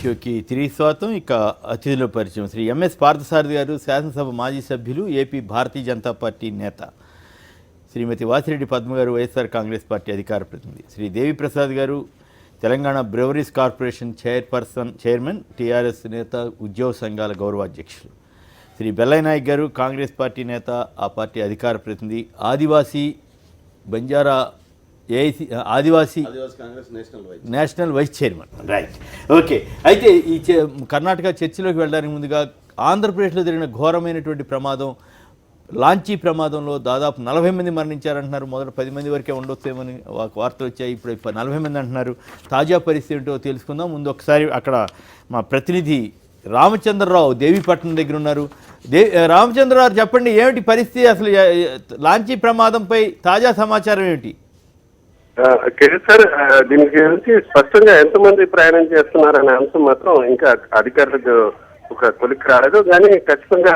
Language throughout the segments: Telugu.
షోకి తిరిగి స్వాగతం. ఇక అతిథుల పరిచయం శ్రీ ఎంఎస్ పార్థసారథి గారు, శాసనసభ మాజీ సభ్యులు, ఏపీ భారతీయ జనతా పార్టీ నేత. శ్రీమతి వాసిరెడ్డి పద్మ గారు, వైఎస్ఆర్ కాంగ్రెస్ పార్టీ అధికార ప్రతినిధి. శ్రీ దేవి ప్రసాద్ గారు, Telangana breweries corporation chairman, TRS నేత, ఉద్యోగ సంఘాల గౌరవాధ్యక్షులు. శ్రీ బెల్లయ్య నాయక్ గారు, కాంగ్రెస్ పార్టీ నేత, ఆ పార్టీ అధికార ప్రతినిధి. Adivasi Banjara AIC Adivasi national vice chairman. Right, okay. అయితే ఈ కర్ణాటక చర్చలోకి వెళ్ళడానికి ముందుగా ఆంధ్రప్రదేశ్లో జరిగిన ఘోరమైనటువంటి ప్రమాదం, లాంచీ ప్రమాదంలో దాదాపు 40 మంది మరణించారంటున్నారు. మొదట 10 మంది వరకే ఉండొచ్చేమని వార్తలు వచ్చాయి, ఇప్పుడు 40 మంది అంటున్నారు. తాజా పరిస్థితి ఏంటో తెలుసుకుందాం. ముందు ఒకసారి అక్కడ మా ప్రతినిధి రామచంద్రరావు దేవీపట్నం దగ్గర ఉన్నారు. రామచంద్రరావు, చెప్పండి, ఏమిటి పరిస్థితి? అసలు లాంచీ ప్రమాదంపై తాజా సమాచారం ఏమిటి? సార్, దీనికి గురించి స్పష్టంగా ఎంతమంది ప్రయాణం చేస్తున్నారనే అంశం మాత్రం ఇంకా అధికారులకు ఒక కొలిక్కి రాలేదు. కానీ ఖచ్చితంగా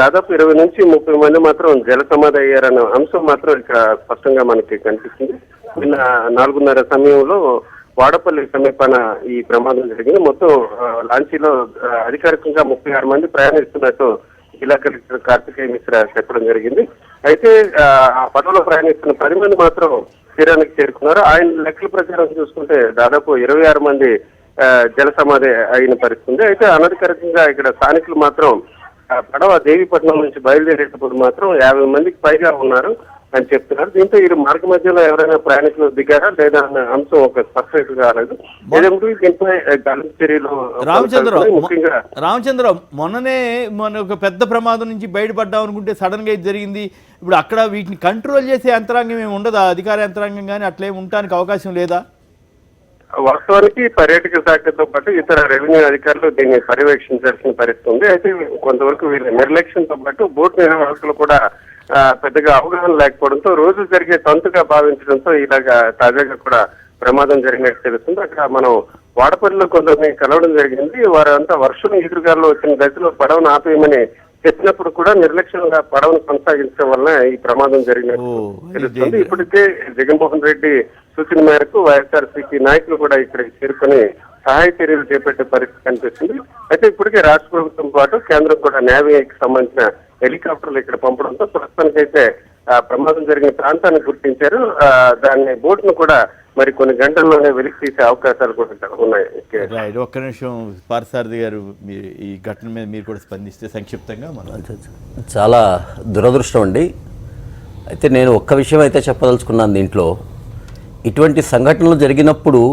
దాదాపు 20 నుంచి 30 మంది మాత్రం జల సమాధి అయ్యారన్న అంశం మాత్రం ఇక్కడ స్పష్టంగా మనకి కనిపిస్తుంది. నిన్న 4:30 సమయంలో వాడపల్లి సమీపాన ఈ ప్రమాదం జరిగింది. మొత్తం లాంచీలో అధికారికంగా 36 మంది ప్రయాణిస్తున్నట్టు జిల్లా కలెక్టర్ కార్తికేయ మిశ్రా చెప్పడం జరిగింది. అయితే ఆ పడవలో ప్రయాణిస్తున్న 10 మంది మాత్రం తీరానికి చేరుకున్నారు. ఆయన లెక్కల ప్రకారం చూసుకుంటే దాదాపు 26 మంది జల సమాధి అయిన పరిస్థితి. అయితే అనధికారికంగా ఇక్కడ స్థానికులు మాత్రం పడవ దేవీపట్నం నుంచి బయలుదేరేటప్పుడు మాత్రం 50 మందికి పైగా ఉన్నారు అని చెప్తున్నారు. దీంతో ఈ మార్గ మధ్యలో ఎవరైనా ప్రయాణికులు దిగారా లేదా అన్న అంశం ఒక స్పష్టత కాలేదు. దీనిపై గాలింపు చర్యలు. రామచంద్రరావు, మొన్ననే ఒక పెద్ద ప్రమాదం నుంచి బయటపడ్డాం అనుకుంటే సడన్ గా ఇది జరిగింది. ఇప్పుడు అక్కడ వీటిని కంట్రోల్ చేసే యంత్రాంగం ఏమి ఉండదా? అధికార యంత్రాంగం కానీ అట్లేమి ఉండటానికి అవకాశం లేదా? వాస్తవానికి పర్యాటక శాఖతో పాటు ఇతర రెవెన్యూ అధికారులు దీన్ని పర్యవేక్షించాల్సిన పరిస్థితి ఉంది. అయితే కొంతవరకు వీళ్ళ నిర్లక్ష్యంతో పాటు బోట్ నిర్వాహకులు కూడా పెద్దగా అవగాహన లేకపోవడంతో రోజు జరిగే తంతుగా భావించడంతో ఇలాగా తాజాగా కూడా ప్రమాదం జరిగినట్టు తెలుస్తుంది. అక్కడ మనం వాడపల్లిలో కొందరిని కలవడం జరిగింది. వారంతా వర్షం ఎదురుగాల్లో వచ్చిన దశలో పడవను ఆపేయమని చెప్పినప్పుడు కూడా నిర్లక్ష్యంగా పడవను కొనసాగించడం వల్ల ఈ ప్రమాదం జరిగినట్టు తెలుస్తుంది. ఇప్పటికే జగన్మోహన్ రెడ్డి సూచన మేరకు వైఎస్ఆర్సీపీ నాయకులు కూడా ఇక్కడ చేరుకుని సహాయ చర్యలు చేపట్టే పరిస్థితి కనిపిస్తుంది. అయితే ఇప్పటికే రాష్ట్ర ప్రభుత్వం పాటు కేంద్రం కూడా నేవీకి సంబంధించిన హెలికాప్టర్లు ఇక్కడ పంపడంతో ప్రస్తుతానికైతే ప్రమాదం జరిగిన ప్రాంతాన్ని గుర్తించారు. దాన్ని బోట్ను కూడా మరి కొన్ని గంటల్లోనే వెలికి తీసే అవకాశాలు కూడా ఉన్నాయి. ఒక్క నిమిషం పార్థసారథి గారు, ఈ ఘటన మీద మీరు కూడా స్పందిస్తే సంక్షిప్తంగా. చాలా దురదృష్టం అండి. అయితే నేను ఒక్క విషయం అయితే చెప్పదలుచుకున్నాను దీంట్లో. ఇటువంటి సంఘటనలు జరిగినప్పుడు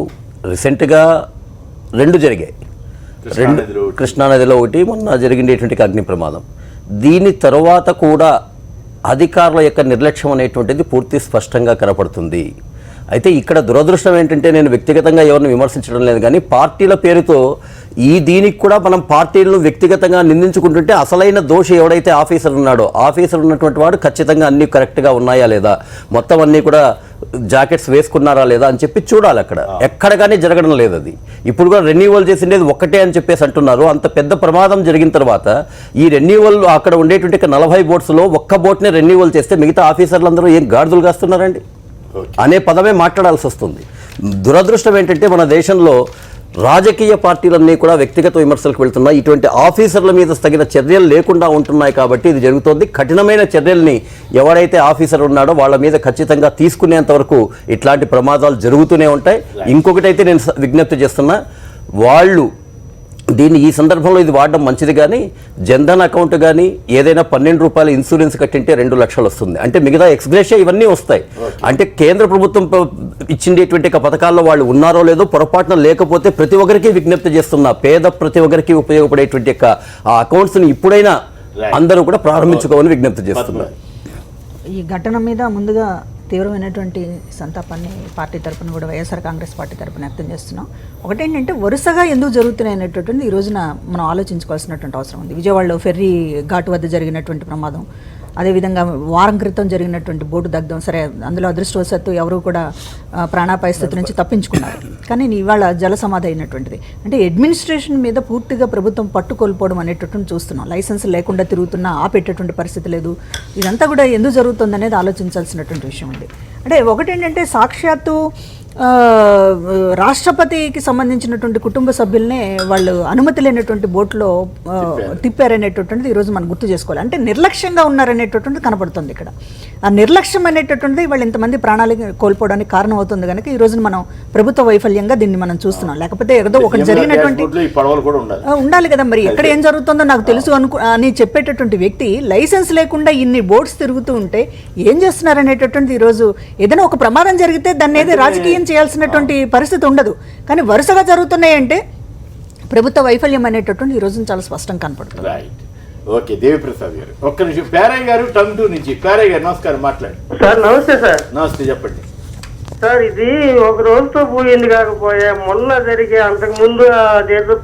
రీసెంట్గా 2 జరిగాయి. కృష్ణానదిలో ఒకటి, మొన్న జరిగినటువంటి అగ్ని ప్రమాదం. దీని తర్వాత కూడా అధికారుల యొక్క నిర్లక్ష్యం అనేటువంటిది పూర్తి స్పష్టంగా కనపడుతుంది. అయితే ఇక్కడ దురదృష్టం ఏంటంటే, నేను వ్యక్తిగతంగా ఎవరిని విమర్శించడం లేదు, కానీ పార్టీల పేరుతో దీనికి కూడా మనం పార్టీలను వ్యక్తిగతంగా నిందించుకుంటుంటే అసలైన దోషి ఎవడైతే ఆఫీసర్ ఉన్నాడో, ఆఫీసర్ ఉన్నటువంటి వాడు ఖచ్చితంగా అన్నీ కరెక్ట్గా ఉన్నాయా లేదా, మొత్తం అన్నీ కూడా జాకెట్స్ వేసుకున్నారా లేదా అని చెప్పి చూడాలి. అక్కడ ఎక్కడ కానీ జరగడం లేదు. అది ఇప్పుడు కూడా రెన్యూవల్ చేసిండేది ఒక్కటే అని చెప్పేసి అంటున్నారు. అంత పెద్ద ప్రమాదం జరిగిన తర్వాత ఈ రెన్యూవల్ అక్కడ ఉండేటువంటి 40 బోట్స్లో ఒక్క బోట్ని రెన్యూవల్ చేస్తే మిగతా ఆఫీసర్లందరూ ఏం గాడిదలు కాస్తున్నారండి అనే పదమే మాట్లాడాల్సి వస్తుంది. దురదృష్టం ఏంటంటే, మన దేశంలో రాజకీయ పార్టీలన్నీ కూడా వ్యక్తిగత విమర్శలకు వెళ్తున్నాయి. ఇటువంటి ఆఫీసర్ల మీద తగిన చర్యలు లేకుండా ఉంటున్నాయి కాబట్టి ఇది జరుగుతోంది. కఠినమైన చర్యల్ని ఎవరైతే ఆఫీసర్ ఉన్నాడో వాళ్ళ మీద ఖచ్చితంగా తీసుకునేంత వరకు ఇట్లాంటి ప్రమాదాలు జరుగుతూనే ఉంటాయి. ఇంకొకటైతే నేను విజ్ఞప్తి చేస్తున్నా, వాళ్ళు దీన్ని ఈ సందర్భంలో ఇది వాడడం మంచిది, కానీ జన్ధన్ అకౌంట్ కానీ ఏదైనా 12 రూపాయల ఇన్సూరెన్స్ కట్టింటే 2 లక్షలు వస్తుంది. అంటే మిగతా ఎక్స్గ్రేషియా ఇవన్నీ వస్తాయి. అంటే కేంద్ర ప్రభుత్వం ఇచ్చిండేటువంటి పథకాల్లో వాళ్ళు ఉన్నారో లేదో, పొరపాటున లేకపోతే ప్రతి ఒక్కరికి విజ్ఞప్తి చేస్తున్నా, పేద ప్రతి ఒక్కరికి ఉపయోగపడేటువంటి ఆ అకౌంట్స్ని ఇప్పుడైనా అందరూ కూడా ప్రారంభించుకోవాలని విజ్ఞప్తి చేస్తున్నారు. ఈ ఘటన మీద ముందుగా తీవ్రమైనటువంటి సంతాపాన్ని పార్టీ తరపున కూడా, వైఎస్ఆర్ కాంగ్రెస్ పార్టీ తరపున వ్యక్తం చేస్తున్నాం. ఒకటేంటంటే, వరుసగా ఎందుకు జరుగుతున్నాయి అనేటటువంటి ఈ రోజున మనం ఆలోచించుకోవాల్సినటువంటి అవసరం ఉంది. విజయవాడలో ఫెర్రీ ఘాటు వద్ద జరిగినటువంటి ప్రమాదం, అదేవిధంగా వారం క్రితం జరిగినటువంటి బోటు దగ్ధం. సరే, అందులో అదృష్టవశాత్తు ఎవరు కూడా ప్రాణాపాయ స్థితి నుంచి తప్పించుకున్నారు, కానీ ఇవాళ జల సమాధి అయినటువంటిది. అంటే అడ్మినిస్ట్రేషన్ మీద పూర్తిగా ప్రభుత్వం పట్టు కోల్పోవడం అనేటటువంటి చూస్తున్నాం. లైసెన్స్ లేకుండా తిరుగుతున్నా ఆపేటటువంటి పరిస్థితి లేదు. ఇదంతా కూడా ఎందుకు జరుగుతుంది అనేది ఆలోచించాల్సినటువంటి విషయం ఉంది. అంటే ఒకటేంటంటే, సాక్షాత్తు రాష్ట్రపతికి సంబంధించినటువంటి కుటుంబ సభ్యుల్నే వాళ్ళు అనుమతి లేనటువంటి బోట్లో తిప్పారనేటటువంటిది ఈరోజు మనం గుర్తు చేసుకోవాలి. అంటే నిర్లక్ష్యంగా ఉన్నారనేటటువంటిది కనపడుతుంది ఇక్కడ. ఆ నిర్లక్ష్యం అనేటటువంటిది వాళ్ళు ఇంతమంది ప్రాణాలు కోల్పోవడానికి కారణం అవుతుంది కనుక ఈ రోజున మనం ప్రభుత్వ వైఫల్యంగా దీన్ని మనం చూస్తున్నాం. లేకపోతే ఏదో ఒకటి జరిగినటువంటి ఉండాలి కదా, మరి ఎక్కడ ఏం జరుగుతుందో నాకు తెలుసు అని చెప్పేటటువంటి వ్యక్తి లైసెన్స్ లేకుండా ఇన్ని బోట్స్ తిరుగుతూ ఉంటే ఏం చేస్తున్నారనేటటువంటిది ఈరోజు ఏదైనా ఒక ప్రమాదం జరిగితే దాన్ని ఏదో రాజకీయం చేయాల్సినటువంటి పరిస్థితి ఉండదు. కానీ వరుసగా జరుగుతున్నాయంటే ప్రభుత్వ వైఫల్యం అనేటటువంటి ఈ రోజున చాలా స్పష్టంగా కనపడుతుంది. ఓకే, దేవిప్రసాద్ గారు ఒక్క నిమిషం. పేరయ్య గారు టంగుటూరు నుంచి. పేరయ్య గారు నమస్కారం, మాట్లాడండి. సార్ నమస్తే సార్. నమస్తే, చెప్పండి సార్. ఇది ఒక రోజుతో పోయింది కాకపోయా, మొన్న జరిగే అంతకు ముందు అదేదో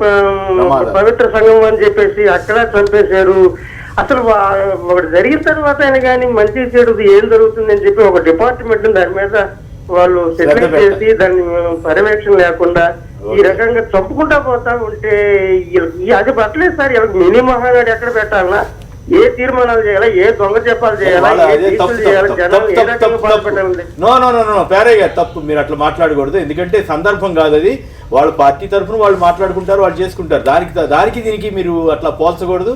పవిత్ర సంఘం అని చెప్పేసి అక్కడ చంపేశారు. అసలు ఒకటి జరిగిన తర్వాత అయినా కానీ మంచి చెడు ఏం జరుగుతుంది అని చెప్పి ఒక డిపార్ట్మెంట్ దాని మీద వాళ్ళు సెటిల్ చేసి దాన్ని పర్యవేక్షణ లేకుండా ఈ రకంగా చంపుకుంటా పోతా ఉంటే అది పట్టలేదు సార్. మినీ మహానాడు ఎక్కడ పెట్టాలన్నా, ఏ తీర్మానాలు చేయాలా, ఏ దొంగ చెప్పాలు చేయాలా, ఏ తీర్పులు చేయాలా, జనాలు ఏ రకంగా బాధపడాలి? నో పేరయ్య గారు తప్పు, మీరు అట్లా మాట్లాడకూడదు. ఎందుకంటే సందర్భం కాదు అది. వాళ్ళ పార్టీ తరఫున వాళ్ళు మాట్లాడుకుంటారు, వాళ్ళు చేసుకుంటారు. దానికి దీనికి మీరు అట్లా పోల్చకూడదు.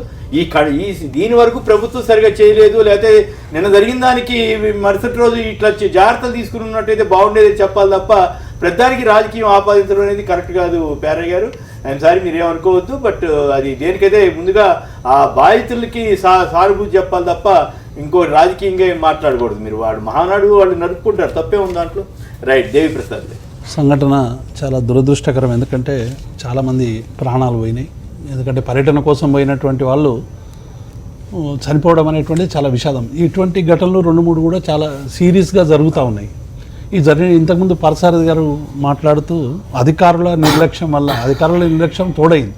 దీని వరకు ప్రభుత్వం సరిగా చేయలేదు, లేకపోతే నిన్న జరిగిన దానికి మరుసటి రోజు ఇట్లా జాగ్రత్తలు తీసుకుని ఉన్నట్టయితే బాగుండేది చెప్పాలి తప్ప ప్రతిదానికి రాజకీయం ఆపాదించడం అనేది కరెక్ట్ కాదు. పేరయ్య గారు, ఐఎమ్ సారీ, మీరేమనుకోవద్దు. బట్ అది దేనికైతే ముందుగా ఆ బాధితులకి సానుభూతి చెప్పాలి తప్ప ఇంకో రాజకీయంగా ఏం మాట్లాడకూడదు. మీరు వాడు మహానాడు వాళ్ళు నడుపుకుంటారు, తప్పే ఉంది దాంట్లో. రైట్, దేవిప్రసాద్. సంఘటన చాలా దురదృష్టకరం. ఎందుకంటే చాలామంది ప్రాణాలు పోయినాయి. ఎందుకంటే పర్యటన కోసం పోయినటువంటి వాళ్ళు చనిపోవడం అనేటువంటిది చాలా విషాదం. ఇటువంటి ఘటనలు 2-3 కూడా చాలా సీరియస్గా జరుగుతూ ఉన్నాయి. ఈ ఇంతకుముందు పార్థసారథి గారు మాట్లాడుతూ అధికారుల నిర్లక్ష్యం తోడైంది.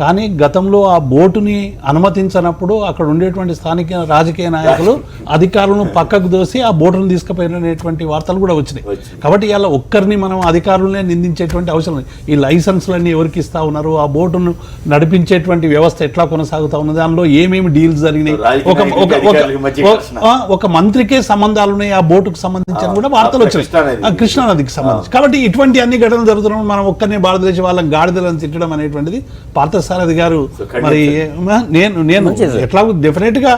కానీ గతంలో ఆ బోటుని అనుమతించినప్పుడు అక్కడ ఉండేటువంటి స్థానిక రాజకీయ నాయకులు అధికారులను పక్కకు దోసి ఆ బోటును తీసుకుపోయినటువంటి వార్తలు కూడా వచ్చినాయి. కాబట్టి ఇలా ఒక్కరిని మనం అధికారులనే నిందించేటువంటి అవసరం లేదు. ఈ లైసెన్స్లన్నీ ఎవరికి ఇస్తా ఉన్నారు, ఆ బోటును నడిపించేటువంటి వ్యవస్థ ఎట్లా కొనసాగుతా ఉన్నది, దానిలో ఏమేమి డీల్స్ జరిగినాయి, ఒక మంత్రికే సంబంధాలు ఉన్నాయి ఆ బోటుకు సంబంధించిన కూడా వార్తలు వచ్చినాయి, కృష్ణానదికి సంబంధించి. కాబట్టి ఇటువంటి అన్ని ఘటనలు జరుగుతున్నాయి. మనం ఒక్కరిని భారతదేశ వాళ్ళని గాడిదలను తిట్టడం అనేటువంటిది పార్థసారథి గారు మరి నేను ఎట్లా డెఫినెట్ గా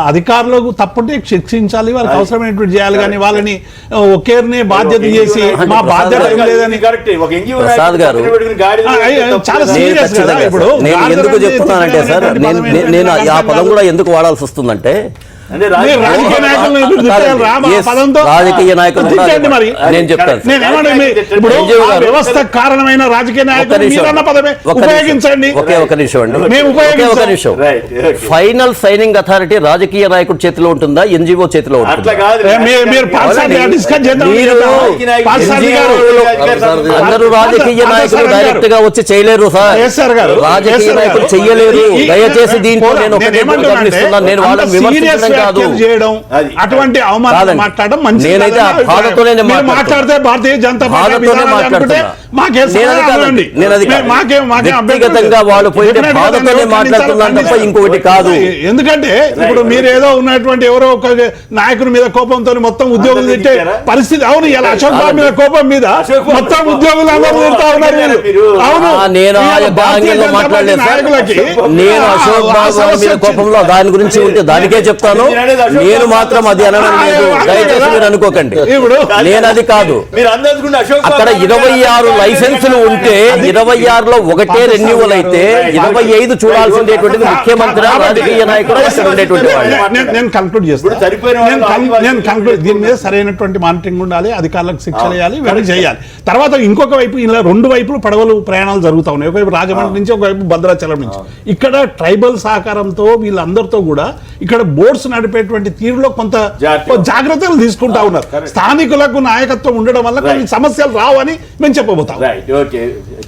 అధికారులకు తప్పుంటే శిక్షించాలి, వాళ్ళకి అవసరమైనటువంటి చేయాలి. కానీ వాళ్ళని ఒకేరినే బాధ్యత చేసి మా బాధ్యత ఏం లేదని చాలా సీరియస్ కదా. ఇప్పుడు ఎందుకు చెప్తున్నానంటే సార్, నేను ఆ పదం కూడా ఎందుకు వాడాల్సి వస్తుందంటే రాజకీయ నాయకులు నేను చెప్తాను. వ్యవస్థ కారణమైన రాజకీయ నాయకులు ఉపయోగించండి. ఒక నిమిషం. ఫైనల్ సైనింగ్ అథారిటీ రాజకీయ నాయకుడి చేతిలో ఉంటుందా, ఎన్జిఓ చేతిలో ఉంటుందా? అందరూ రాజకీయ నాయకులు డైరెక్ట్ గా వచ్చి చేయలేరు సార్, రాజకీయ నాయకులు చెయ్యలేరు. దయచేసి దీంట్లో నేను గమనిస్తున్నాను. నేను వాళ్ళని విమర్శించడం కాదు, అటువంటి అవమానం మాట్లాడడం మంచిది. నేనైతే ఆ బాధతోనే మాట్లాడితే భారతీయ జనతా పార్టీ వ్యక్తిగతంగా వాళ్ళు పోయితే బాధతోనే మాట్లాడుతున్నాను తప్ప ఇంకొకటి కాదు. ఎందుకంటే ఇప్పుడు మీరు ఏదో ఉన్నటువంటి ఎవరో ఒక నాయకుడి మీద కోపంతో మొత్తం ఉద్యోగులు తిట్టే పరిస్థితి. అవును, ఇలా అశోక్ బాబు మీద కోపం మీద మొత్తం ఉద్యోగులు అందరూ తిడతా ఉన్నారు. అవును, నేను మాట్లాడలేదు సార్. నేను అశోక్ బాబు మీద కోపంలో దాని గురించి ఉంటే దానికే చెప్తాను. నేను మాత్రం అది అనడం లేదు, దయచేసి మీరు అనుకోకండి. నేను అది కాదు. అక్కడ 26 లైసెన్సులు ఉంటే 26లో ఒకటే రెన్యూవల్ అయితే 25 చూడాల్సిందేటువంటిది ముఖ్యమంత్రి, రాజకీయ నాయకుడు, ఇక్కడ ఉండేటువంటి వాళ్ళు. నేను కంక్లూడ్ చేస్తాను. దీని మీద సరైనటువంటి మానిటరింగ్ ఉండాలి, అధికారులకు శిక్ష వేయాలి, ఇవన్నీ చేయాలి. తర్వాత ఇంకొక వైపు ఇలా 2 వైపులు పడవలు ప్రయాణాలు జరుగుతూ ఉన్నాయి. ఒకవైపు రాజమండ్రి నుంచి, ఒకవైపు భద్రాచలం నుంచి. ఇక్కడ ట్రైబల్ సహకారంతో వీళ్ళందరితో కూడా ఇక్కడ బోట్స్ నడిపేటువంటి తీరులో కొంత జాగ్రత్తలు తీసుకుంటా ఉన్నారు. స్థానికులకు నాయకత్వం ఉండడం వల్ల కొన్ని సమస్యలు రావని మేము చెప్పబోతాం.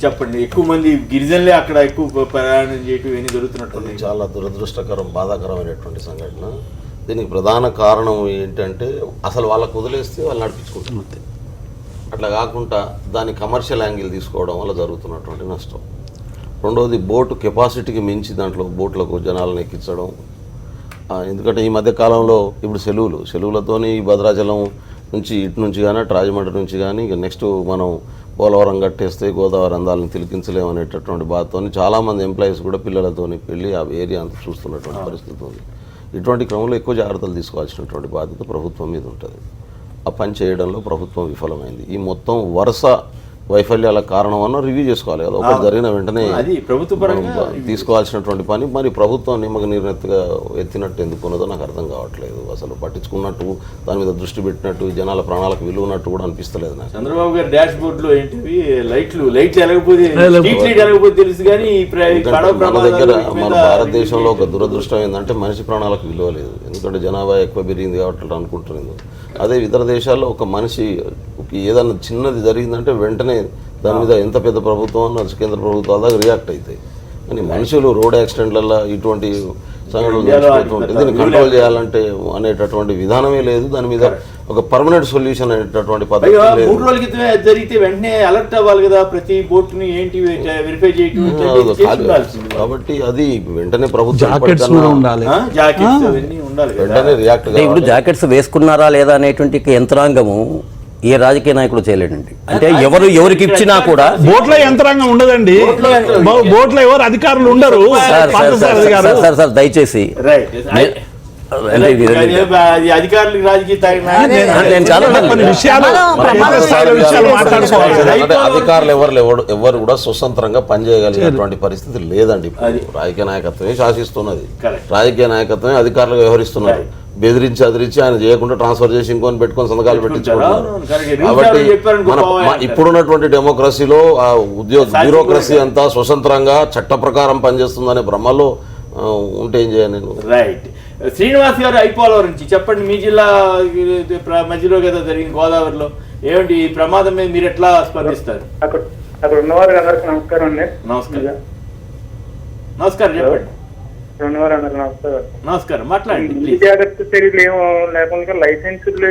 చెప్పండి. ఎక్కువ మంది గిరిజనులే అక్కడ ఎక్కువ ప్రయాణం చేయడం జరుగుతున్నట్టు చాలా దురదృష్టకరం, బాధాకరమైనటువంటి సంఘటన. దీనికి ప్రధాన కారణం ఏంటంటే అసలు వాళ్ళకు వదిలేస్తే వాళ్ళు నడిపించుకుంటున్నారు. అట్లా కాకుండా దాని కమర్షియల్ యాంగిల్ తీసుకోవడం వల్ల జరుగుతున్నటువంటి నష్టం. రెండవది, బోటు కెపాసిటీకి మించి దాంట్లో బోట్లకు జనాలను ఎక్కించడం. ఎందుకంటే ఈ మధ్య కాలంలో ఇప్పుడు సెలవులతోని భద్రాచలం నుంచి ఇటు నుంచి కానీ అటు రాజమండ్రి నుంచి కానీ ఇక నెక్స్ట్ మనం పోలవరం కట్టేస్తే గోదావరి అందాలను తిలకించలేము అనేటటువంటి బాధతో చాలామంది ఎంప్లాయీస్ కూడా పిల్లలతోని వెళ్ళి ఆ ఏరియా అంతా చూస్తున్నటువంటి పరిస్థితి ఉంది. ఇటువంటి క్రమంలో ఎక్కువ జాగ్రత్తలు తీసుకోవాల్సినటువంటి బాధ్యత ప్రభుత్వం మీద ఉంటుంది. ఆ పని చేయడంలో ప్రభుత్వం విఫలమైంది. ఈ మొత్తం వరుస వైఫల్యాల కారణం అన్న రివ్యూ చేసుకోవాలి కదా. ఒకటి జరిగిన వెంటనే అది ప్రభుత్వ పరంగా తీసుకోవాల్సినటువంటి పని మరి ప్రభుత్వం నిమ్మక నీరునెత్తుగా ఎత్తినట్టు ఎందుకు ఉన్నదో నాకు అర్థం కావట్లేదు. అసలు పట్టించుకున్నట్టు దాని మీద దృష్టి పెట్టినట్టు జనాల ప్రాణాలకు విలువ ఉన్నట్టు కూడా అనిపిస్తలేదు నాకు. చంద్రబాబు గారి డాష్ బోర్డ్ లో ఏంటివి లైట్లు ఎలగకపోతే స్ట్రీట్ లైట్ ఎలగకపోతే తెలుసు కానీ మన దగ్గర మన భారతదేశంలో ఒక దురదృష్టం ఏంటంటే మనిషి ప్రాణాలకు విలువ లేదు. ఎందుకంటే జనాభా ఎక్కువ పెరిగింది కాబట్టి అనుకుంటున్నాను. అదే ఇతర దేశాల్లో ఒక మనిషి ఏదన్నా చిన్నది జరిగిందంటే వెంటనే దాని మీద ఎంత పెద్ద ప్రభుత్వం అన్న కేంద్ర ప్రభుత్వాల దాకా రియాక్ట్ అవుతాయి. కానీ మనుషులు రోడ్ యాక్సిడెంట్లలో ఇటువంటి సంఘటనలు జరుగుతుంటే దీన్ని కంట్రోల్ చేయాలంటే అనేటటువంటి విధానమే లేదు. దాని మీద ఒక పర్మనెంట్ సొల్యూషన్ అనేటటువంటి పద్ధతి లేదు. 3 రోజుల క్రితమే జరిగితే వెంటనే అలర్ట్ అవ్వాలి కదా, ప్రతి బోట్ ని ఏంటి వెరిఫై చేయడం. కాబట్టి అది వెంటనే ప్రభుత్వం జాకెట్స్ ఉండాలి, జాకెట్స్ అవన్నీ ఉండాలి కదా. వెంటనే రియాక్ట్ ఇప్పుడు జాకెట్స్ వేసుకున్నారా లేదా అనేటువంటి యంత్రాంగము ఏ రాజకీయ నాయకుడు చేయలేడండి. అంటే ఎవరికి ఇచ్చినా కూడా బోట్ల యంత్రాంగం ఉండదండి, బోట్ల ఎవరు అధికారులు ఉండరు. సార్ దయచేసి అధికారులకు రాజకీయ అధికారులు ఎవరు కూడా స్వతంత్రంగా పనిచేయగలిగినటువంటి పరిస్థితి లేదండి. రాజకీయ నాయకత్వమే శాసిస్తున్నది, రాజకీయ నాయకత్వమే అధికారులు వ్యవహరిస్తున్నారు. బెదిరించి అదిరించి ఆయన చేయకుండా ట్రాన్స్ఫర్ చేసి ఇంకొని పెట్టుకొని సంతకాలు పెట్టించుకుంటున్నారు. కాబట్టి ఇప్పుడున్నటువంటి డెమోక్రసీలో ఆ బ్యూరోక్రసీ అంతా స్వతంత్రంగా చట్ట ప్రకారం పనిచేస్తుందనే భ్రమలో ఉంటే ఏం చేయాలి నేను. రైట్. శ్రీనివాస్ గారు ఐపోలవరం నుంచి చెప్పండి. మీ జిల్లా మధ్యలో కదా జరిగింది గోదావరిలో, ఏమిటి ఈ ప్రమాదం మీద మీరు ఎట్లా స్పందిస్తారు? అక్కడ ఉన్నవారు అందరికి నమస్కారం అండి. నమస్కారం. నమస్కారం చెప్పండి. నమస్కారం మాట్లాడండి. జాగ్రత్త చర్యలు ఏమో లేకుండా లైసెన్సులు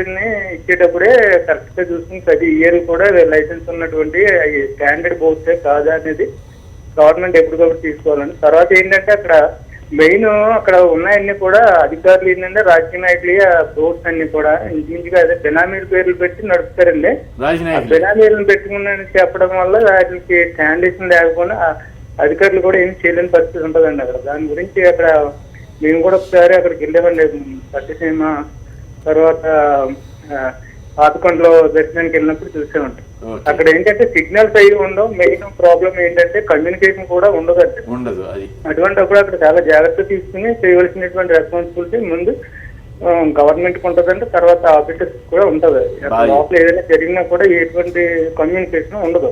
ఇచ్చేటప్పుడే కరెక్ట్ గా చూసుకుని ప్రతి ఇయర్ కూడా లైసెన్స్ ఉన్నటువంటి స్టాండర్డ్ బోట్సే కాదా అనేది గవర్నమెంట్ ఎప్పటికప్పుడు తీసుకోవాలండి. తర్వాత ఏంటంటే అక్కడ మెయిన్ అక్కడ ఉన్నాయన్నీ కూడా అధికారులు ఏంటంటే రాజకీయ నాయకులు బోట్స్ అన్ని కూడా ఇంచుమించుగా అదే బెనామీల పేర్లు పెట్టి నడుపుతారండి. బెనామీలను పెట్టుకున్నారని చెప్పడం వల్ల వాటికి స్టాండర్డ్స్ లేకపోయినా అధికారులు కూడా ఏం చేయలేని పరిస్థితి ఉంటుందండి అక్కడ. దాని గురించి అక్కడ మేము కూడా ఒకసారి అక్కడికి వెళ్ళామండి. పట్టిసీమ తర్వాత పాతకొండలో దర్శనానికి వెళ్ళినప్పుడు చూసామండి. అక్కడ ఏంటంటే సిగ్నల్స్ అయ్యి ఉండవు. మెయిన్ ప్రాబ్లం ఏంటంటే కమ్యూనికేషన్ కూడా ఉండదండి. అటువంటిప్పుడు అక్కడ చాలా జాగ్రత్త తీసుకుని చేయవలసినటువంటి రెస్పాన్సిబిలిటీ ముందు గవర్నమెంట్ కి ఉంటదంటే తర్వాత ఆఫీసర్స్ కూడా ఉంటది. లోపల ఏదైనా జరిగినా కూడా ఎటువంటి కమ్యూనికేషన్ ఉండదు.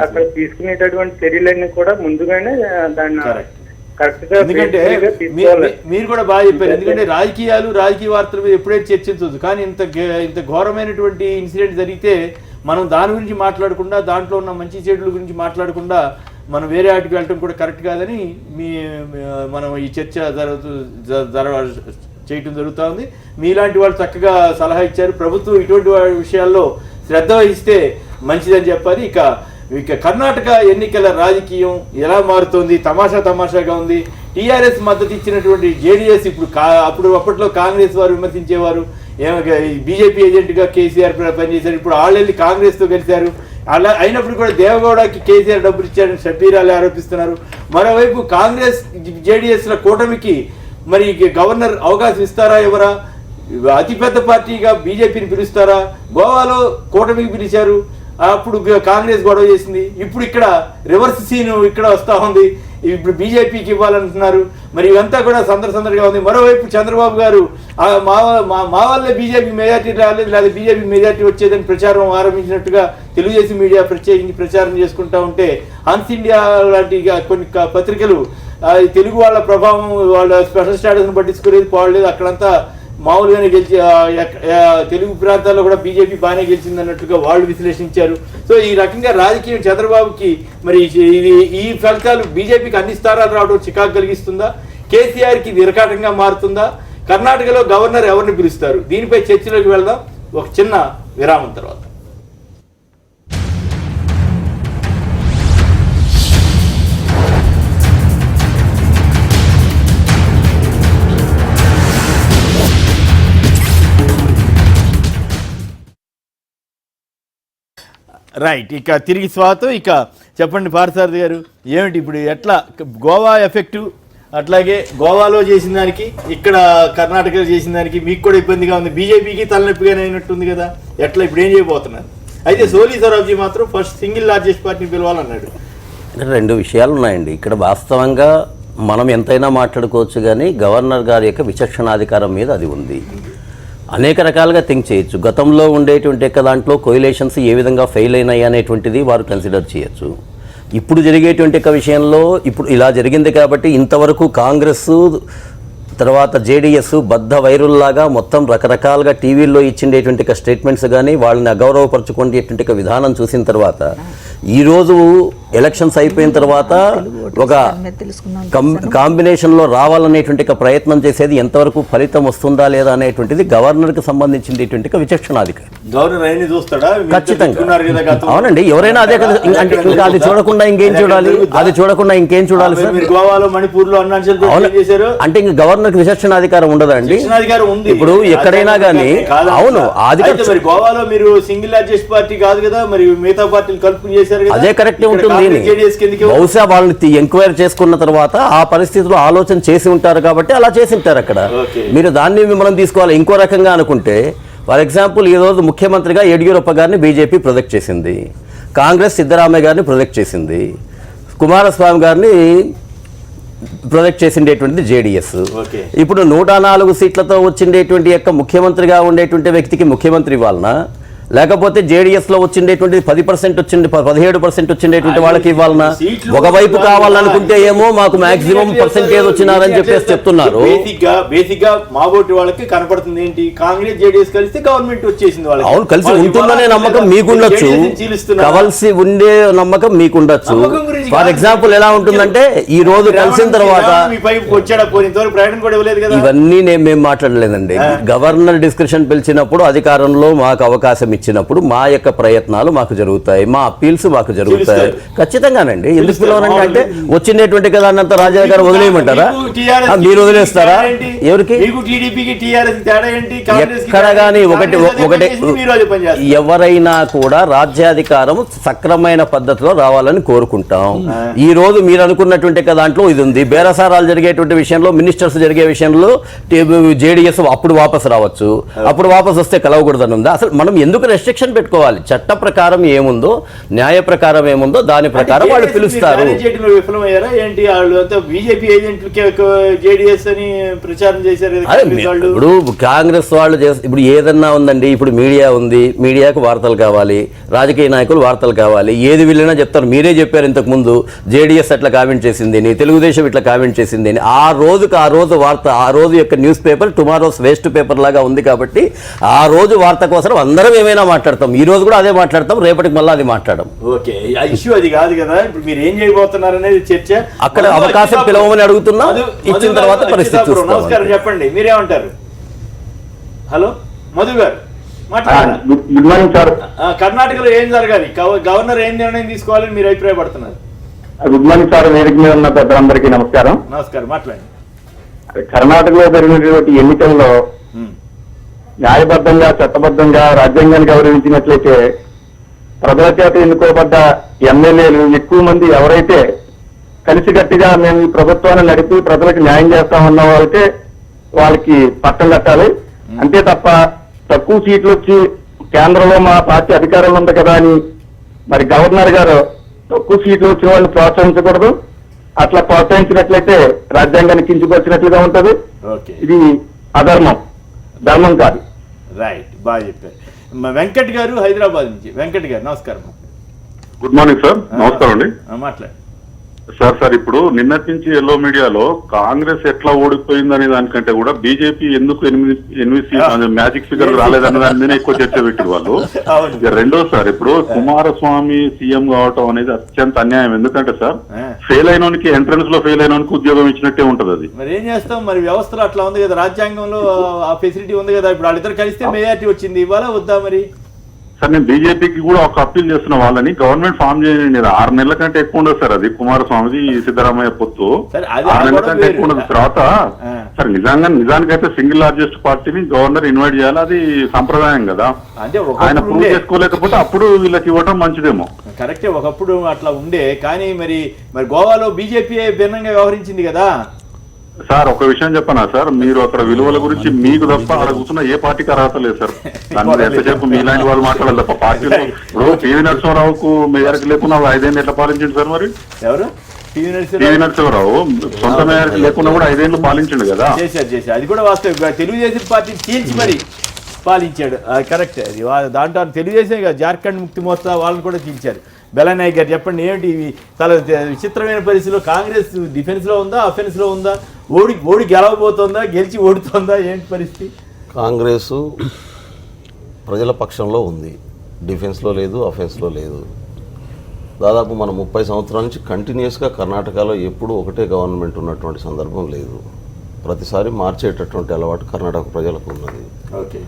అక్కడ తీసుకునేటటువంటి చర్యలన్నీ కూడా ముందుగానే దాన్ని ఎందుకంటే మీరు కూడా బాగా చెప్పారు. ఎందుకంటే రాజకీయ వార్తల మీద ఎప్పుడైతే చర్చించవచ్చు, కానీ ఇంత ఘోరమైనటువంటి ఇన్సిడెంట్ జరిగితే మనం దాని గురించి మాట్లాడకుండా, దాంట్లో ఉన్న మంచి చెడుల గురించి మాట్లాడకుండా మనం వేరే వాటికి వెళ్ళటం కూడా కరెక్ట్ కాదని మనం ఈ చర్చ చేయటం జరుగుతూ ఉంది. మీలాంటి వాళ్ళు చక్కగా సలహా ఇచ్చారు. ప్రభుత్వం ఇటువంటి విషయాల్లో శ్రద్ధ వహిస్తే మంచిదని చెప్పాలి. ఇక కర్ణాటక ఎన్నికల రాజకీయం ఎలా మారుతోంది? తమాషాగా ఉంది. టీఆర్ఎస్ మద్దతు ఇచ్చినటువంటి జేడీఎస్ ఇప్పుడు అప్పట్లో కాంగ్రెస్ వారు విమర్శించేవారు, బీజేపీ ఏజెంట్గా కేసీఆర్ పనిచేశారు. ఇప్పుడు వాళ్ళెళ్ళి కాంగ్రెస్తో కలిశారు. అలా అయినప్పుడు కూడా దేవగౌడకి కేసీఆర్ డబ్బులు ఇచ్చారని షబ్బీరాలు ఆరోపిస్తున్నారు. మరోవైపు కాంగ్రెస్ జేడీఎస్ల కూటమికి మరి గవర్నర్ అవకాశం ఇస్తారా? ఎవరా? అతిపెద్ద పార్టీగా బీజేపీని పిలుస్తారా? గోవాలో కూటమికి పిలిచారు, అప్పుడు కాంగ్రెస్ గొడవ చేసింది. ఇప్పుడు ఇక్కడ రివర్స్ సీన్ ఇక్కడ వస్తూ ఉంది. ఇప్పుడు బీజేపీకి ఇవ్వాలంటున్నారు. మరి ఇవంతా కూడా సందడిగా ఉంది. మరోవైపు చంద్రబాబు గారు మా వల్లే బీజేపీ మెజార్టీ రాలేదు, లేదా బీజేపీ మెజార్టీ వచ్చేదని ప్రచారం ఆరంభించినట్టుగా తెలుగుదేశం మీడియా ప్రత్యేకించి ప్రచారం చేసుకుంటూ ఉంటే, హన్స్ ఇండియా లాంటి కొన్ని పత్రికలు తెలుగు వాళ్ళ ప్రభావం, వాళ్ళ స్పెషల్ స్టాటస్ను పట్టించుకోలేదు, పోవలేదు, అక్కడంతా మామూలుగానే గెలిచి తెలుగు ప్రాంతాల్లో కూడా బీజేపీ బాగానే గెలిచింది అన్నట్లుగా వాళ్ళు విశ్లేషించారు. సో ఈ రకంగా రాజకీయం చంద్రబాబుకి మరి ఈ ఫలితాలు బీజేపీకి అన్ని స్థానాలు రావడం చికాకు కలిగిస్తుందా? కేసీఆర్కి ఇది ఇరకాటంగా మారుతుందా? కర్ణాటకలో గవర్నర్ ఎవరిని పిలుస్తారు? దీనిపై చర్చలోకి వెళ్దాం ఒక చిన్న విరామం తర్వాత. రైట్, ఇక తిరిగి స్వాగతం. ఇక చెప్పండి పార్థసారథి గారు, ఏమిటి ఇప్పుడు ఎట్లా గోవా ఎఫెక్టు, అట్లాగే గోవాలో చేసిన దానికి ఇక్కడ కర్ణాటకలో చేసిన దానికి మీకు కూడా ఇబ్బందిగా ఉంది, బీజేపీకి తలనొప్పిగానే అయినట్టుంది కదా, ఎట్లా ఇప్పుడు ఏం చేయబోతున్నారు? అయితే సోలీ సొరాబ్జీ మాత్రం ఫస్ట్ సింగిల్ లార్జెస్ట్ పార్టీని పిలవాలన్నాడు. రెండు విషయాలు ఉన్నాయండి ఇక్కడ. వాస్తవంగా మనం ఎంతైనా మాట్లాడుకోవచ్చు, కానీ గవర్నర్ గారి యొక్క విచక్షణాధికారం మీద అది ఉంది. అనేక రకాలుగా థింక్ చేయొచ్చు. గతంలో ఉండేటువంటి యొక్క దాంట్లో కొయిలేషన్స్ ఏ విధంగా ఫెయిల్ అయినాయి అనేటువంటిది వారు కన్సిడర్ చేయొచ్చు. ఇప్పుడు జరిగేటువంటి యొక్క విషయంలో ఇప్పుడు ఇలా జరిగింది కాబట్టి ఇంతవరకు కాంగ్రెస్ తర్వాత జేడీఎస్ బద్ధ వైరుల్లాగా మొత్తం రకరకాలుగా టీవీల్లో ఇచ్చిండేటువంటి స్టేట్మెంట్స్ కానీ వాళ్ళని అగౌరవపరచుకునేటువంటి విధానం చూసిన తర్వాత ఈరోజు ఎలక్షన్స్ అయిపోయిన తర్వాత ఒక కాంబినేషన్లో రావాలనేటువంటి ప్రయత్నం చేసేది ఎంతవరకు ఫలితం వస్తుందా లేదా అనేటువంటిది గవర్నర్కి సంబంధించినటువంటి విచక్షణాధికారి. ఖచ్చితంగా అవునండి. ఎవరైనా అదే కదా, అంటే ఇంకా అది చూడకుండా ఇంకేం చూడాలి, అది చూడకుండా ఇంకేం చూడాలి సార్? అంటే ఇంక గవర్నర్కి విచక్షణాధికారం ఉండదండి. ఇప్పుడు ఎక్కడైనా కానీ అవును గోవాలో మీరు సింగిల్ లార్జెస్ట్ పార్టీ కాదు కదా, మరి మిగతా పార్టీలు కలుపుకుని చేశారు కదా, అదే కరెక్టే ఉంటుంది. బహుశా వాళ్ళని ఎంక్వైరీ చేసుకున్న తర్వాత ఆ పరిస్థితిలో ఆలోచన చేసి ఉంటారు కాబట్టి అలా చేసి ఉంటారు అక్కడ. మీరు దాన్ని మనం తీసుకోవాలి. ఇంకో రకంగా అనుకుంటే ఫర్ ఎగ్జాంపుల్ ఈరోజు ముఖ్యమంత్రిగా యడియూరప్ప గారిని బీజేపీ ప్రొజెక్ట్ చేసింది, కాంగ్రెస్ సిద్ధరామయ్య గారిని ప్రొజెక్ట్ చేసింది, కుమారస్వామి గారిని ప్రొజెక్ట్ చేసిండేటువంటిది జేడీఎస్. ఇప్పుడు 104 సీట్లతో వచ్చిండేటువంటి యొక్క ముఖ్యమంత్రిగా ఉండేటువంటి వ్యక్తికి ముఖ్యమంత్రి ఇవ్వాలనా, లేకపోతే జేడీఎస్ లో వచ్చిండేటువంటి 10% వచ్చింది 17% వచ్చిండేటువంటి వాళ్ళకి ఇవ్వాలనా? ఒకవైపు కావాలనుకుంటే ఏమో మాకు మాక్సిమం పర్సెంటేజ్ వచ్చినారని చెప్పేసి చెప్తున్నారు. బేసిక్ గా మాబోటి వాళ్ళకి కనపడుతుంది ఏంటి, కాంగ్రెస్ జేడీఎస్ కలిస్తే గవర్నమెంట్ వచ్చేసింది వాళ్ళకి. అవును, కలిసి ఉంటుందనే నమ్మకం మీకుండొచ్చు, కవలసి ఉండే నమ్మకం మీకుండొచ్చు. ఫర్ ఎగ్జాంపుల్ ఎలా ఉంటుందంటే ఈ రోజు కలిసిన తర్వాత ఇవన్నీ మేము మాట్లాడలేదండి. గవర్నర్ డిస్కషన్ పిలిచినప్పుడు అధికారంలో మాకు అవకాశం ఇచ్చినప్పుడు మా యొక్క ప్రయత్నాలు మాకు జరుగుతాయి, మా అప్పీల్స్ మాకు జరుగుతాయి. ఖచ్చితంగానండి. ఎందుకు పిలవనండి అంటే వచ్చినటువంటి కదా అన్నంత రాజా గారు వదిలేయమంటారా? మీరు వదిలేస్తారా? ఎవరికి ఎక్కడ కానీ ఒకటి ఎవరైనా కూడా రాజ్యాధికారం సక్రమైన పద్ధతిలో రావాలని కోరుకుంటాం. ఈ రోజు మీరు అనుకున్నటువంటి దాంట్లో ఇది ఉంది. బేరసారాలు జరిగేటువంటి విషయంలో, మినిస్టర్స్ జరిగే విషయంలో జేడీఎస్ అప్పుడు వాపసు రావచ్చు, అప్పుడు వాపసు వస్తే కలవకూడదని ఉందా? అసలు మనం ఎందుకు రెస్ట్రిక్షన్ పెట్టుకోవాలి? చట్ట ప్రకారం ఏముందో, న్యాయ ప్రకారం ఏముందో దాని ప్రకారం వాళ్ళు పిలుస్తారు. ఇప్పుడు కాంగ్రెస్ వాళ్ళు ఇప్పుడు ఏదన్నా ఉందండి, ఇప్పుడు మీడియా ఉంది, మీడియాకు వార్తలు కావాలి, రాజకీయ నాయకులు వార్తలు కావాలి, ఏది వీళ్ళైనా చెప్తారు. మీరే చెప్పారు ఇంతకు ముందు జేడీఎస్ అట్లా కామెంట్ చేసింది, తెలుగుదేశం ఇట్లా కామెంట్ చేసింది. ఆ రోజుకి ఆ రోజు వార్త, ఆ రోజు యొక్క newspaper tomorrow's waste paper లాగా ఉంది కాబట్టి ఆ రోజు వార్త కోసం అందరం ఏమైనా మాట్లాడతాం. ఈ రోజు కూడా అదే మాట్లాడతాం, రేపటికి మళ్ళీ అది మాట్లాడడం. ఓకే, ఇష్యూ అది కాదు కదా. ఇప్పుడు మీరు ఏం చేయబోతున్నారు అనేది చర్చ. అక్కడ అవకాశం పిలవమని అడుగుతున్నాం, ఇచ్చిన తర్వాత పరిస్థితి చూస్తాం. నమస్కారం, చెప్పండి మీరేమంటారు? హలో మధు గారు మాట్లాడారు. Good morning sir. కర్ణాటకలో ఏం జరగాలి, గవర్నర్ ఏం నిర్ణయం తీసుకోవాలని మీరు అభిప్రాయపడుతున్నారు? Good morning sir. వేదిక మీద ఉన్న పెద్దలందరికీ నమస్కారం. నమస్కారం, మాట్లాడండి. కర్ణాటకలో జరిగినటువంటి ఎన్నికల్లో న్యాయబద్ధంగా, చట్టబద్ధంగా, రాజ్యాంగాన్ని గౌరవించినట్లయితే ప్రజల చేత ఎన్నుకోబడ్డ ఎమ్మెల్యేలు ఎక్కువ మంది ఎవరైతే కలిసికట్టుగా మేము ఈ ప్రభుత్వాన్ని నడిపి ప్రజలకు న్యాయం చేస్తామన్న వాళ్ళకి పట్టం కట్టాలి. అంతే తప్ప తక్కువ సీట్లు వచ్చి కేంద్రంలో మా పార్టీ అధికారంలో ఉంది కదా అని మరి గవర్నర్ గారు తక్కువ సీట్లు వచ్చిన వాళ్ళని ప్రోత్సహించకూడదు. అట్లా ప్రోత్సహించినట్లయితే రాజ్యాంగాన్ని కించపరిచినట్లుగా ఉంటది. ఇది అధర్మం, ధర్మం కాదు. రైట్, బాగా చెప్పారు. వెంకట్ గారు హైదరాబాద్ నుంచి. వెంకట్ గారు నమస్కారం. Good morning sir. నమస్కారం అండి. మాట్లాడండి సార్ ఇప్పుడు నిన్నటి నుంచి ఎల్లో మీడియాలో కాంగ్రెస్ ఎట్లా ఓడిపోయిందనే దానికంటే కూడా బీజేపీ ఎందుకు 8 మ్యాజిక్ ఫిగర్ రాలేదన్న దాని మీద ఎక్కువ చర్చ పెట్టారు వాళ్ళు. రెండోసారి ఇప్పుడు కుమారస్వామి సీఎం కావటం అనేది అత్యంత అన్యాయం. ఎందుకంటే సార్ ఫెయిల్ అయినోనికి, ఎంట్రన్స్ లో ఫెయిల్ అయినోనికి ఉద్యోగం ఇచ్చినట్టే ఉంటది. అది మరి ఏం చేస్తాం, మరి వ్యవస్థలో అట్లా ఉంది కదా, రాజ్యాంగంలో ఆ ఫెసిలిటీ ఉంది కదా. ఇప్పుడు వాళ్ళిద్దరు కలిస్తే మెజారిటీ వచ్చింది, ఇవాళ వద్దా మరి? సార్ నేను బీజేపీకి కూడా ఒక అప్పీల్ చేస్తున్న వాళ్ళని గవర్నమెంట్ ఫామ్ చేయండి. 6 నెలల కంటే ఎక్కువ ఉండదు సార్. అది కుమారస్వామిది సిద్ధరామయ్య పొత్తు సరే, అది 6 నెలల కూడా కంటే ఎక్కువ ఉండదు. తర్వాత సార్ నిజానికైతే సింగిల్ లార్జెస్ట్ పార్టీని గవర్నర్ ఇన్వైట్ చేయాలి. అది సంప్రదాయం కదా. అంటే ఆయన ప్రూవ్ చేసుకోలేకపోతే అప్పుడు వీళ్ళకి ఇవ్వటం మంచిదేమో. కరెక్టే, ఒకప్పుడు అట్లా ఉండే. కానీ మరి గోవాలో బీజేపీ భిన్నంగా వ్యవహరించింది కదా సార్. ఒక విషయం చెప్పనా సార్, మీరు అక్కడ విలువల గురించి మీకు తప్ప అక్కడ కూర్చున్న ఏ పార్టీకి అర్హత లేదు సార్. దాని మీద ఎంతసేపు మీలాంటి వాళ్ళు మాట్లాడాలి తప్ప పార్టీలో. ఇప్పుడు పివి నరసింహారావుకు మేయర్కి లేకుండా 5 ఏళ్ళు ఎట్లా పాలించింది సార్? మరి ఎవరు? పివి నరసింహారావు సొంత మేయర్కి లేకుండా కూడా 5 ఏళ్ళు పాలించిండు కదా. చేశారు. అది కూడా వాస్తవం. తెలుగుదేశం పార్టీ చీల్చి మరి పాలించాడు. కరెక్ట్. అది దాంట్లో తెలుగుదేశం జార్ఖండ్ ముక్తి మోర్చా వాళ్ళని కూడా చీల్చారు. బెల్లనాయక్ గారు చెప్పండి, ఏమిటి చాలా విచిత్రమైన పరిస్థితిలో కాంగ్రెస్ డిఫెన్స్లో ఉందా, అఫెన్స్లో ఉందా? ఓడి గెలవబోతోందా, గెలిచి ఓడుతోందా? ఏంటి పరిస్థితి? కాంగ్రెస్ ప్రజల పక్షంలో ఉంది, డిఫెన్స్లో లేదు, అఫెన్స్లో లేదు. దాదాపు మనం 30 సంవత్సరాల నుంచి కంటిన్యూస్గా కర్ణాటకలో ఎప్పుడూ ఒకటే గవర్నమెంట్ ఉన్నటువంటి సందర్భం లేదు. ప్రతిసారి మార్చేటటువంటి అలవాటు కర్ణాటక ప్రజలకు ఉన్నది. ఓకే,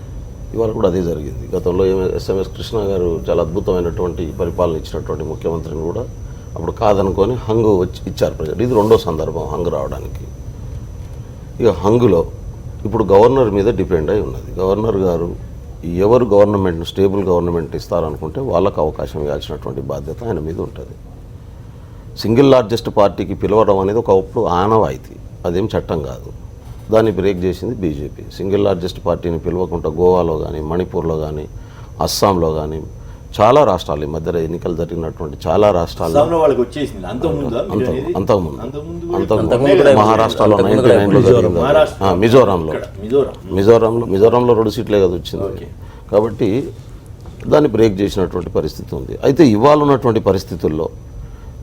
ఇవాళ కూడా అదే జరిగింది. గతంలో ఎస్ఎంఎస్ కృష్ణ గారు చాలా అద్భుతమైనటువంటి పరిపాలన ఇచ్చినటువంటి ముఖ్యమంత్రిని కూడా అప్పుడు కాదనుకొని హంగు ఇచ్చారు ప్రజలు. ఇది 2వ సందర్భం హంగు రావడానికి. ఇక హంగులో ఇప్పుడు గవర్నర్ మీద డిపెండ్ అయి ఉన్నది. గవర్నర్ గారు ఎవరు గవర్నమెంట్ను స్టేబుల్ గవర్నమెంట్ ఇస్తారనుకుంటే వాళ్ళకు అవకాశం ఇవ్వాల్సినటువంటి బాధ్యత ఆయన మీద ఉంటుంది. సింగిల్ లార్జెస్ట్ పార్టీకి పిలవడం అనేది ఒకప్పుడు ఆనవాయితీ, అదేం చట్టం కాదు. దాన్ని బ్రేక్ చేసింది బీజేపీ. సింగిల్ లార్జెస్ట్ పార్టీని పిలవకుండా గోవాలో కానీ, మణిపూర్లో కానీ, అస్సాంలో కానీ చాలా రాష్ట్రాలు, ఈ మధ్య ఎన్నికలు జరిగినటువంటి చాలా రాష్ట్రాల్లో అంతకుముందు మహారాష్ట్రలో 99లో జరిగింది. మిజోరాంలో 2 సీట్లే కదా వచ్చింది. కాబట్టి దాన్ని బ్రేక్ చేసినటువంటి పరిస్థితి ఉంది. అయితే ఇవాళ ఉన్నటువంటి పరిస్థితుల్లో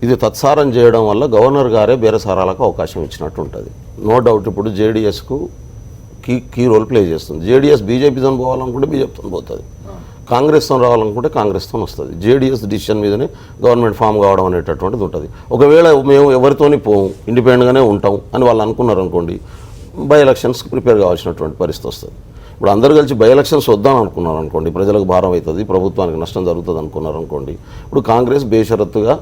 ఇది తత్సారం చేయడం వల్ల గవర్నర్ గారే బేరసారాలకు అవకాశం ఇచ్చినట్టు ఉంటుంది. నో డౌట్ ఇప్పుడు జేడీఎస్కు కీ రోల్ ప్లే చేస్తుంది. జేడీఎస్ బీజేపీతో పోవాలనుకుంటే బీజేపీతో పోతుంది, కాంగ్రెస్తో రావాలనుకుంటే కాంగ్రెస్తో వస్తుంది. జేడీఎస్ డిసిషన్ మీదనే గవర్నమెంట్ ఫామ్ కావడం అనేటటువంటిది ఉంటుంది. ఒకవేళ మేము ఎవరితోని పోము, ఇండిపెండెంట్గానే ఉంటాం అని వాళ్ళు అనుకున్నారు అనుకోండి, బై ఎలక్షన్స్ ప్రిపేర్ కావాల్సినటువంటి పరిస్థితి వస్తుంది. ఇప్పుడు అందరూ కలిసి బై ఎలక్షన్స్ వద్దాం అనుకున్నారు అనుకోండి, ప్రజలకు భారం అవుతుంది, ప్రభుత్వానికి నష్టం జరుగుతుంది అనుకున్నారు అనుకోండి. ఇప్పుడు కాంగ్రెస్ బేషరత్తుగా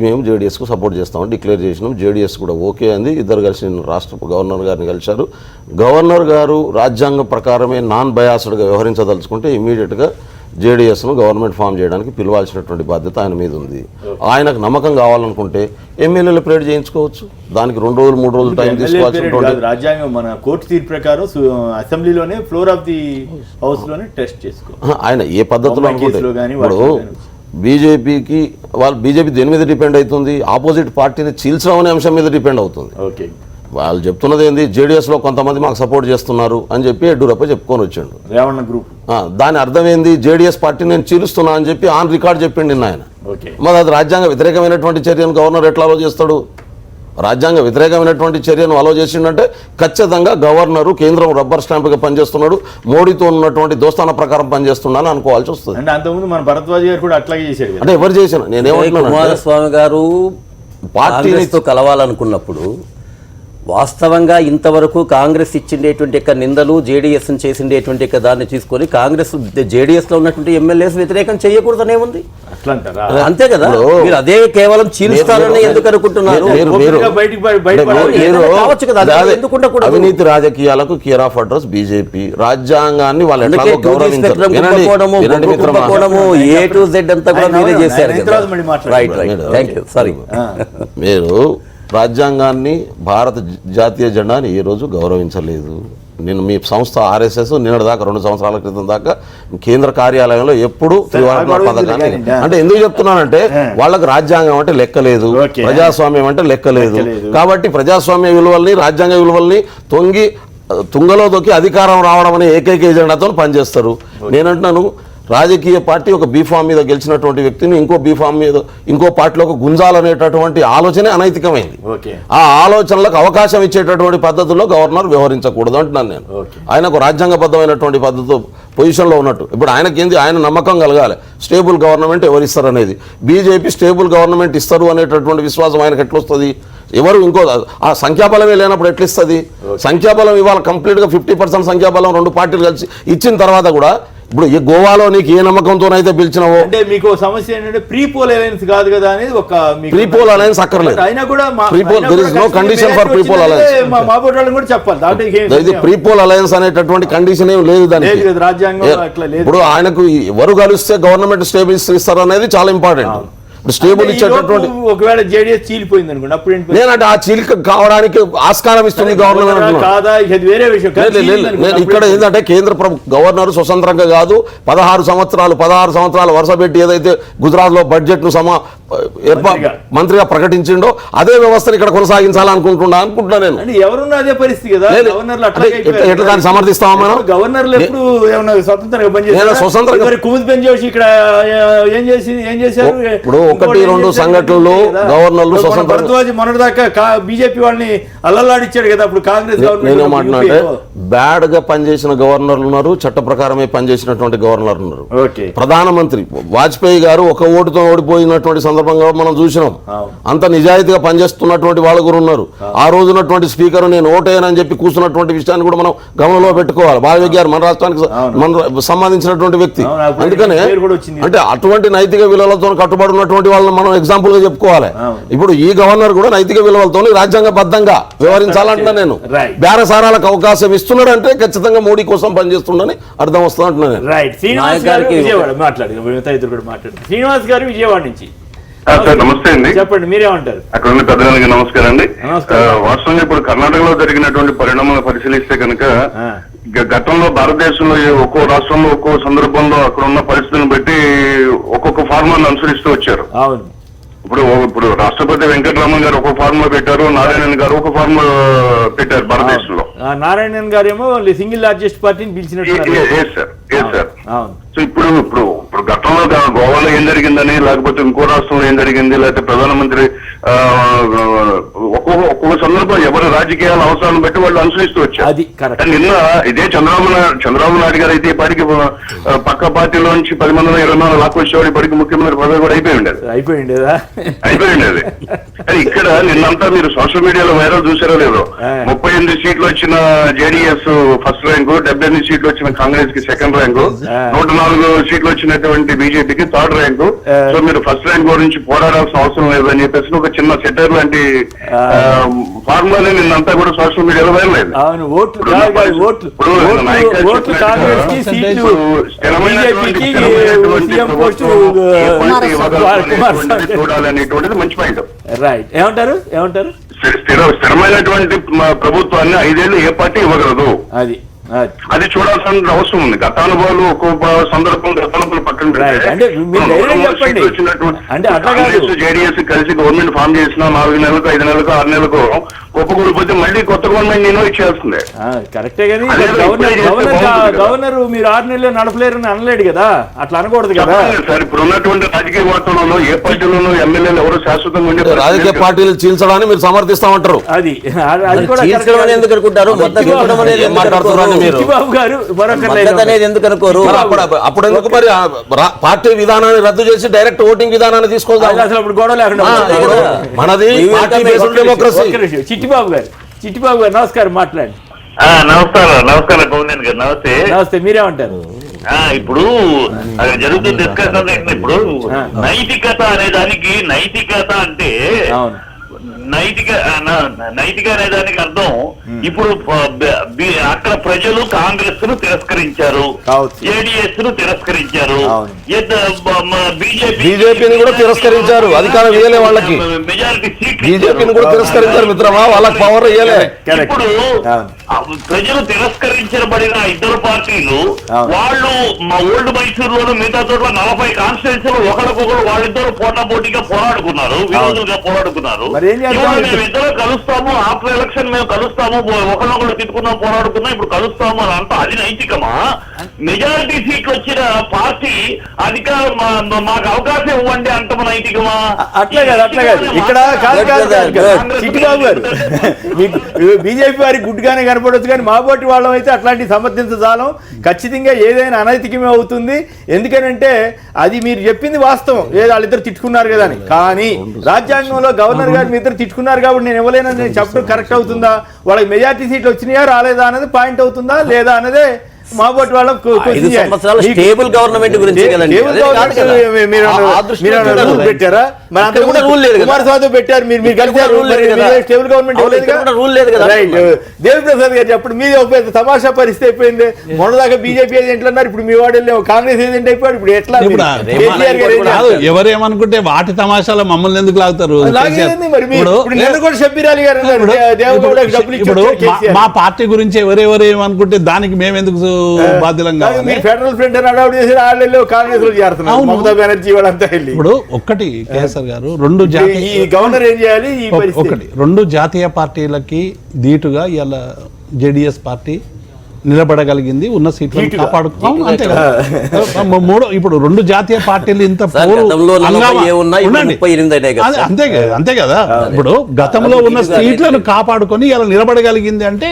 మేము జేడీఎస్కు సపోర్ట్ చేస్తామని డిక్లేర్ చేసినాం. జేడీఎస్ కూడా ఓకే అంది. ఇద్దరు కలిసి రాష్ట్ర గవర్నర్ గారిని కలిశారు. గవర్నర్ గారు రాజ్యాంగం ప్రకారమే నాన్ బయాస్డ్గా వ్యవహరించదలుచుకుంటే ఇమీడియట్గా జేడీఎస్ను గవర్నమెంట్ ఫామ్ చేయడానికి పిలవాల్సినటువంటి బాధ్యత ఆయన మీద ఉంది. ఆయనకు నమ్మకం కావాలనుకుంటే ఎమ్మెల్యేలు ప్రేడ్ చేయించుకోవచ్చు. దానికి 2 రోజులు 3 రోజులు టైం తీసుకోవాల్సి. రాజ్యాంగం మన కోర్టు తీర్పు ప్రకారం అసెంబ్లీలోనే ఫ్లోర్ ఆఫ్ ది హౌస్ లోనే టెస్ట్ చేసుకో. ఆయన ఏ పద్ధతిలో అనుకుంటే ఇప్పుడు బీజేపీకి బీజేపీ దేని మీద డిపెండ్ అవుతుంది? ఆపోజిట్ పార్టీని చీల్చడం అనే అంశం మీద డిపెండ్ అవుతుంది. ఓకే, వాళ్ళు చెప్తున్నది ఏంది, జేడీఎస్లో కొంతమంది మాకు సపోర్ట్ చేస్తున్నారు అని చెప్పి యడ్యూరప్ప చెప్పుకొని వచ్చాడు. రేవణ గ్రూప్ దాని అర్థం ఏంది? జేడీఎస్ పార్టీ నేను చీలుస్తున్నా అని చెప్పి ఆన్ రికార్డ్ చెప్పిండి ఆయన. మరి అది రాజ్యాంగ వ్యతిరేకమైనటువంటి చర్యను గవర్నర్ ఎట్లా అలో చేస్తాడు? రాజ్యాంగ వ్యతిరేకమైనటువంటి చర్యను అలో చేసిండంటే ఖచ్చితంగా గవర్నరు కేంద్రం రబ్బర్ స్టాంప్గా పనిచేస్తున్నాడు, మోడీతో ఉన్నటువంటి దోస్తాన ప్రకారం పనిచేస్తున్నాను అనుకోవాల్సి వస్తుంది. అంటే అంతకుముందు మన భరద్వాజ్ గారు కూడా అట్లాగే చేశారు. అంటే ఎవరు చేసిన నేనేమంటున్నాను, కుమారస్వామి గారు పార్టీతో కలవాలనుకున్నప్పుడు వాస్తవంగా ఇంతవరకు కాంగ్రెస్ ఇచ్చిండేటువంటి యొక్క నిందలు జేడీఎస్ చేసిండేటువంటి యొక్క దాన్ని తీసుకొని కాంగ్రెస్ జేడీఎస్ లో ఉన్నటువంటి ఎమ్మెల్యేస్ వ్యతిరేకం చేయకూడదనే ఉంది. అంతే కదా, మీరు అదే కేవలం చీలుస్తారని ఎందుకు అనుకుంటున్నారు? అవినీతి రాజకీయాలకు కేర్ ఆఫ్ అడ్రస్ బీజేపీ. రాజ్యాంగాన్ని వాళ్ళు ఏ టు జెడ్ అంతా కూడా మీరే చేశారు. Right right, thank you. Sorry, మీరు రాజ్యాంగాన్ని భారత జాతీయ జెండాని ఏ రోజు గౌరవించలేదు. నేను మీ సంస్థ ఆర్ఎస్ఎస్ నిన్నటి దాకా 2 సంవత్సరాల క్రితం దాకా కేంద్ర కార్యాలయంలో ఎప్పుడు త్రివర్ణ పథకాన్ని అంటే ఎందుకు చెప్తున్నానంటే వాళ్ళకి రాజ్యాంగం అంటే లెక్కలేదు, ప్రజాస్వామ్యం అంటే లెక్కలేదు. కాబట్టి ప్రజాస్వామ్య విలువల్ని రాజ్యాంగ విలువల్ని తుంగలో దొక్కి అధికారం రావడం అనే ఏకైక ఎజెండాతో పనిచేస్తారు. నేనంటున్నాను, రాజకీయ పార్టీ ఒక బీఫామ్ మీద గెలిచినటువంటి వ్యక్తిని ఇంకో బీఫామ్ మీద ఇంకో పార్టీలోకి గుంజాలనేటటువంటి ఆలోచనే అనైతికమైంది. ఆ ఆలోచనలకు అవకాశం ఇచ్చేటటువంటి పద్ధతుల్లో గవర్నర్ వ్యవహరించకూడదు అంటున్నాను నేను. ఆయనకు రాజ్యాంగబద్ధమైనటువంటి పద్ధతితో పొజిషన్లో ఉన్నట్టు. ఇప్పుడు ఆయనకేంది, ఆయన నమ్మకం కలగాలి స్టేబుల్ గవర్నమెంట్ ఎవరు ఇస్తారు అనేది. బీజేపీ స్టేబుల్ గవర్నమెంట్ ఇస్తారు అనేటటువంటి విశ్వాసం ఆయనకు ఎట్లొస్తుంది? ఎవరు ఇంకో ఆ సంఖ్యాబలమే లేనప్పుడు ఎట్లా ఇస్తుంది? సంఖ్యాబలం ఇవాళ కంప్లీట్గా 50% సంఖ్యాబలం 2 పార్టీలు కలిసి ఇచ్చిన తర్వాత కూడా ఇప్పుడు ఈ గోవాలో నీకు ఏ నమ్మకంతోనైతే పిలిచినావో, అంటే మీకు సమస్య ఏంటంటే ప్రీ పోల్ అలయన్స్ కాదు కదా అనేది ఒక ప్రీ పోల్ అలయన్స్ అక్కర్లేదు. అయినా కూడా there is no condition for pre poll alliance. మా బోర్డు వాళ్ళని కూడా చెప్పాలి దాంట్లో ప్రీ పోల్ అలయన్స్ అనేటటువంటి కండిషన్ ఏం లేదు దానికి. రాజ్యాంగం అట్లా లేదు. ఇప్పుడు ఆయనకు ఎవరు కలిస్తే గవర్నమెంట్ స్టేబుల్స్ ఇస్తారు అనేది చాలా ఇంపార్టెంట్. ఇప్పుడు స్టేబుల్ ఇచ్చేటటువంటి ఒకవేళ జేడీఎస్ చీలిపోయింది అనుకోండి అప్పుడు ఏంటి? నేనంటే ఆ చీలిక కావడానికి ఆస్కారం ఇస్తుంది గవర్నమెంట్ కాదా, ఇది వేరే విషయం. నేను ఇక్కడ ఏంటంటే కేంద్ర గవర్నర్ స్వతంత్రంగా కాదు, 16 సంవత్సరాలు వరుస పెట్టి ఏదైతే గుజరాత్ లో బడ్జెట్ ను మంత్రిగా ప్రకటించిండో అదే వ్యవస్థను ఇక్కడ కొనసాగించాలనుకుంటున్నా నేను. ఎవరున్నా అదే పరిస్థితి కదా. గవర్నర్లు ఎట్లా దాన్ని సమర్థిస్తామా మనం? గవర్నర్లు ఎప్పుడు ఏమన్నా స్వతంత్రంగా పనిచేస్తారు? స్వతంత్రంగా కుముద్ పెంచేసి ఇక్కడ ఏం చేశారు? ఇప్పుడు 1-2 సంఘటనలు గవర్నర్లు స్వతంత్రంగా మొన్నటిదాకా బీజేపీ వాళ్ళని అల్లల్లాడిచ్చాడు కదా అప్పుడు కాంగ్రెస్ నేనేమంటున్నాంటే బ్యాడ్ గా పనిచేసిన గవర్నర్లు ఉన్నారు, చట్ట ప్రకారమే పనిచేసినటువంటి గవర్నర్లు ఉన్నారు. ప్రధానమంత్రి వాజ్పేయి గారు ఒక ఓటుతో ఓడిపోయినటువంటి సందర్భంగా మనం చూసినాం. అంత నిజాయితీగా పనిచేస్తున్నటువంటి వాళ్ళు కూడా ఉన్నారు. ఆ రోజున్నటువంటి స్పీకర్ నేను ఓటేయనని చెప్పి కూర్చున్నటువంటి విషయాన్ని కూడా మనం గమనంలో పెట్టుకోవాలి. బాలయ్య గారు మన రాష్ట్రానికి సంబంధించినటువంటి వ్యక్తి. అందుకనే అంటే అటువంటి నైతిక విలువలతో కట్టుబడి ఉన్నటువంటి వాళ్ళని మనం ఎగ్జాంపుల్ గా చెప్పుకోవాలి. ఇప్పుడు ఈ గవర్నర్ కూడా నైతిక విలువలతో రాజ్యాంగబద్ధంగా వ్యవహరించాలంటున్నా నేను. బేరసారాలకు అవకాశం ఇస్తున్నాడంటే ఖచ్చితంగా మోడీ కోసం పనిచేస్తుండని అర్థం వస్తుంది అంటున్నాను. శ్రీనివాస్ గారు విజయవాడ నుంచి. సార్ నమస్తే అండి. చెప్పండి, మీరేమంటారు? అక్కడ ఉన్న పెద్దలకి నమస్కారం అండి. వాస్తవంగా ఇప్పుడు కర్ణాటకలో జరిగినటువంటి పరిణామాలు పరిశీలిస్తే కనుక గతంలో భారతదేశంలో ఒక్కో రాష్ట్రంలో ఒక్కో సందర్భంలో అక్కడ ఉన్న పరిస్థితులను బట్టి ఒక్కొక్క ఫార్మాను అనుసరిస్తూ వచ్చారు. అవును. ఇప్పుడు రాష్ట్రపతి వెంకటరామన్ గారు ఒక ఫార్ములా పెట్టారు, నారాయణన్ గారు ఒక ఫార్ములా పెట్టారు భారతదేశంలో. నారాయణన్ గారు ఏమో సింగిల్ లార్జెస్ట్ పార్టీని పిలిచినట్టు. సో ఇప్పుడు గతంలో గోవాలో ఏం జరిగిందని, లేకపోతే ఇంకో రాష్ట్రంలో ఏం జరిగింది, లేకపోతే ప్రధానమంత్రి ఒక్కొక్క సందర్భం ఎవరి రాజకీయాల అవసరాలను బట్టి వాళ్ళు అనుసరిస్తూ వచ్చారు. నిన్న ఇదే చంద్రబాబు నాయుడు గారు అయితే ఇప్పటికి పక్క పార్టీలో నుంచి 10 మంది 20 మంది లాక్కొచ్చేవాడు ఇప్పటికి ముఖ్యమంత్రి పదవి కూడా అయిపోయి ఉండేది. ఇక్కడ నిన్నంతా మీరు సోషల్ మీడియాలో వైరల్ చూసారో లేదో, 38 సీట్లు వచ్చిన జేడీఎస్ ఫస్ట్ ర్యాంకు, 78 సీట్లు వచ్చిన కాంగ్రెస్ కి సెకండ్ ర్యాంకు, 104 సీట్లు వచ్చినటువంటి బీజేపీకి థర్డ్ ర్యాంకు. సో మీరు ఫస్ట్ ర్యాంక్ గురించి పోరాడాల్సిన అవసరం లేదని చెప్పేసి ఒక చిన్న సెటర్ లాంటి ఫార్ములానే నిన్నంతా కూడా సోషల్ మీడియాలో వైరల్ అయింది. చూడాలనేటువంటిది మంచి పాయింట్. ఏమంటారు? స్థిరమైనటువంటి ప్రభుత్వాన్ని 5 ఏళ్ళు ఏ పార్టీ ఇవ్వగలదు, అది చూడాల్సిన అవసరం ఉంది. గతానుభవాలు ఒక్కొక్క సందర్భం గతానుభవాలు పక్కన వచ్చినటువంటి జేడీఎస్ కలిసి గవర్నమెంట్ ఫామ్ చేసిన 4 నెలలకు 5 నెలలకు 6 నెలలకు ఒప్పుకోకపోతే మళ్ళీ కొత్త గవర్నమెంట్ నేను ఇచ్చేస్తుంది. కరెక్టే కానీ గవర్నర్ మీరు 6 నెలలు నడపలేరని అనలేడు కదా, అట్లా అనకూడదు కదా సార్. ఇప్పుడు ఉన్నటువంటి రాజకీయ వాతావరణంలో ఏ పార్టీలోనూ ఎమ్మెల్యేలు ఎవరు శాశ్వతంగా ఉండే రాజకీయ పార్టీలు చీల్చడాన్ని మీరు సమర్థిస్తామంటారు. అది ఎందుకు అనుకుంటారు? చిట్టిబాబు గారు ఎందుకు అనుకోరు? అప్పుడు ఎందుకు మరి పార్టీ విధానాన్ని రద్దు చేసి డైరెక్ట్ ఓటింగ్ విధానాన్ని తీసుకోవాలి? అసలు అప్పుడు గొడవ లేకుండా మనది డెమోక్రసీ. చిట్టిబాబు గారు నమస్కారం, మాట్లాడండి. నమస్కారం గోవిందన్ గారు. నమస్తే, మీరేమంటారు? ఇప్పుడు అది జరుగుతున్న డిస్కషన్ ఇప్పుడు నైతికత అనే దానికి, నైతికత అంటే నైతిక అనే దానికి అర్థం ఇప్పుడు అక్కడ ప్రజలు కాంగ్రెస్ ను తిరస్కరించారు, జేడీఎస్ ను తిరస్కరించారు, బీజేపీని కూడా తిరస్కరించారు. అధికారం ఇవ్వలే వాళ్ళకి, మెజారిటీ సీట్లు బీజేపీని కూడా తిరస్కరించారు మిత్రమా, వాళ్ళకి పవర్ ఇవ్వలే. ఇప్పుడు ప్రజలు తిరస్కరించబడిన 2 పార్టీలు వాళ్ళు మా ఓల్డ్ మైసూరులోను మిగతా చోట్ల 40 కాన్స్టిట్యూన్సీలు ఒకరికొకరు వాళ్ళిద్దరు పోటాపోటీగా పోరాడుకున్నారు, విరోధులుగా పోరాడుకున్నారు. మేమిద్దరు కలుస్తాము, ఆఫ్టర్ ఎలక్షన్ మేము కలుస్తాము, ఒకరినొకరు తిట్టుకున్నాం, పోరాడుకున్నాం, ఇప్పుడు కలుస్తాము అని అంతా అది నైతికమా? మెజారిటీ సీట్లు వచ్చిన పార్టీ అధికారం మాకు అవకాశం ఇవ్వండి అంత నైతికమా? అట్లే కాదు ఇక్కడ చిట్టిబాబు గారు బీజేపీ వారికి గుడ్గానే కనపడవచ్చు, కానీ మా పార్టీ వాళ్ళం అయితే అట్లాంటి సమర్థించజాలం. ఖచ్చితంగా ఏదైనా అనైతికమే అవుతుంది. ఎందుకనంటే అది మీరు చెప్పింది వాస్తవం, ఏదో వాళ్ళిద్దరు తిట్టుకున్నారు కదా అని. కానీ రాజ్యాంగంలో గవర్నర్ గారు మీ ఇద్దరు తిట్టుకున్నారు కాబట్టి నేను ఇవ్వలేనని నేను చెప్పడం కరెక్ట్ అవుతుందా? వాళ్ళకి మెజార్టీ సీట్లు వచ్చినాయా రాలేదా అనేది పాయింట్ అవుతుందా లేదా అన్నదే మా బోటి వాళ్ళ 5 సంవత్సరాల స్టేబుల్ గవర్నమెంట్ గురించి కదండి. పెట్టారా? రూల్ లేదు కదా, కుమారస్వామి పెట్టారు, మీరు కలిసారు, స్టేబుల్ గవర్నమెంట్ రూల్ లేదు కదా. దేవిప్రసాద్ గారు చెప్పండి, మీది ఒక పెద్ద తమాషా పరిస్థితి అయిపోయింది. మొన్నదాకా బీజేపీ ఏజెంట్లు అన్నారు, ఇప్పుడు మీ వాడు కాంగ్రెస్ ఏజెంట్ అయిపోయాడు. ఇప్పుడు ఎట్లా? ఎవరేమనుకుంటే వాటి తమాషాలు మమ్మల్ని ఎందుకు లాగుతారు? ఇప్పుడు మా పార్టీ గురించి ఎవరెవరు ఏమనుకుంటే దానికి మేము ఎందుకు బాధ్యులం కావాలి? ఫెడరల్ ఫ్రంట్ అని అడౌట్ చేసి వాళ్ళు కాంగ్రెస్ లో చేరుతున్నారు. మమతా బెనర్జీ వాళ్ళంతా వెళ్ళి ఇప్పుడు ఒక్కటి కేసీఆర్ గారు గవర్నర్ ఏం చేయాలి? ఒకటి 2 జాతీయ పార్టీలకి ధీటుగా ఇవాళ జేడీఎస్ పార్టీ నిలబడగలిగింది, ఉన్న సీట్లను కాపాడుకోవడం. అంతే కదా. ఇప్పుడు 2 జాతీయ పార్టీలు ఇంత అంతే కదా. ఇప్పుడు గతంలో ఉన్న సీట్లను కాపాడుకొని ఇలా నిలబడగలిగింది అంటే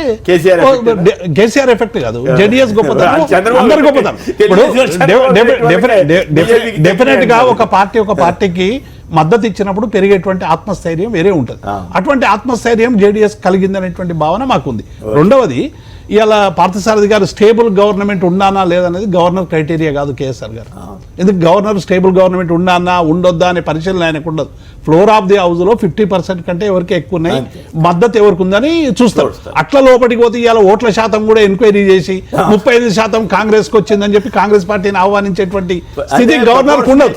కేసీఆర్ ఎఫెక్ట్ కాదు, జేడీఎస్ గొప్పతనం, అందరు గొప్పతనం. ఇప్పుడు డెఫినెట్ గా ఒక పార్టీకి మద్దతు ఇచ్చినప్పుడు పెరిగేటువంటి ఆత్మస్థైర్యం వేరే ఉంటుంది. అటువంటి ఆత్మస్థైర్యం జేడీఎస్ కలిగింది అనేటువంటి భావన మాకుంది. రెండవది, ఇవాళ పార్థసారథి గారు స్టేబుల్ గవర్నమెంట్ ఉండానా లేదనేది గవర్నర్ క్రైటీరియా కాదు కేసీఆర్ గారు. ఎందుకు గవర్నర్ స్టేబుల్ గవర్నమెంట్ ఉండానా ఉండొద్దా అనే పరిశీలన ఆయనకు ఉండదు. ఫ్లోర్ ఆఫ్ ది హౌస్ లో 50% కంటే ఎవరికి ఎక్కువ ఉన్నాయి, మద్దతు ఎవరికి ఉందని చూస్తారు. అట్లా లోపలికి పోతే ఇవాళ ఓట్ల శాతం కూడా ఎంక్వైరీ చేసి 35% కాంగ్రెస్ కి వచ్చిందని చెప్పి కాంగ్రెస్ పార్టీని ఆహ్వానించేటువంటి స్థితి గవర్నర్ ఉండదు.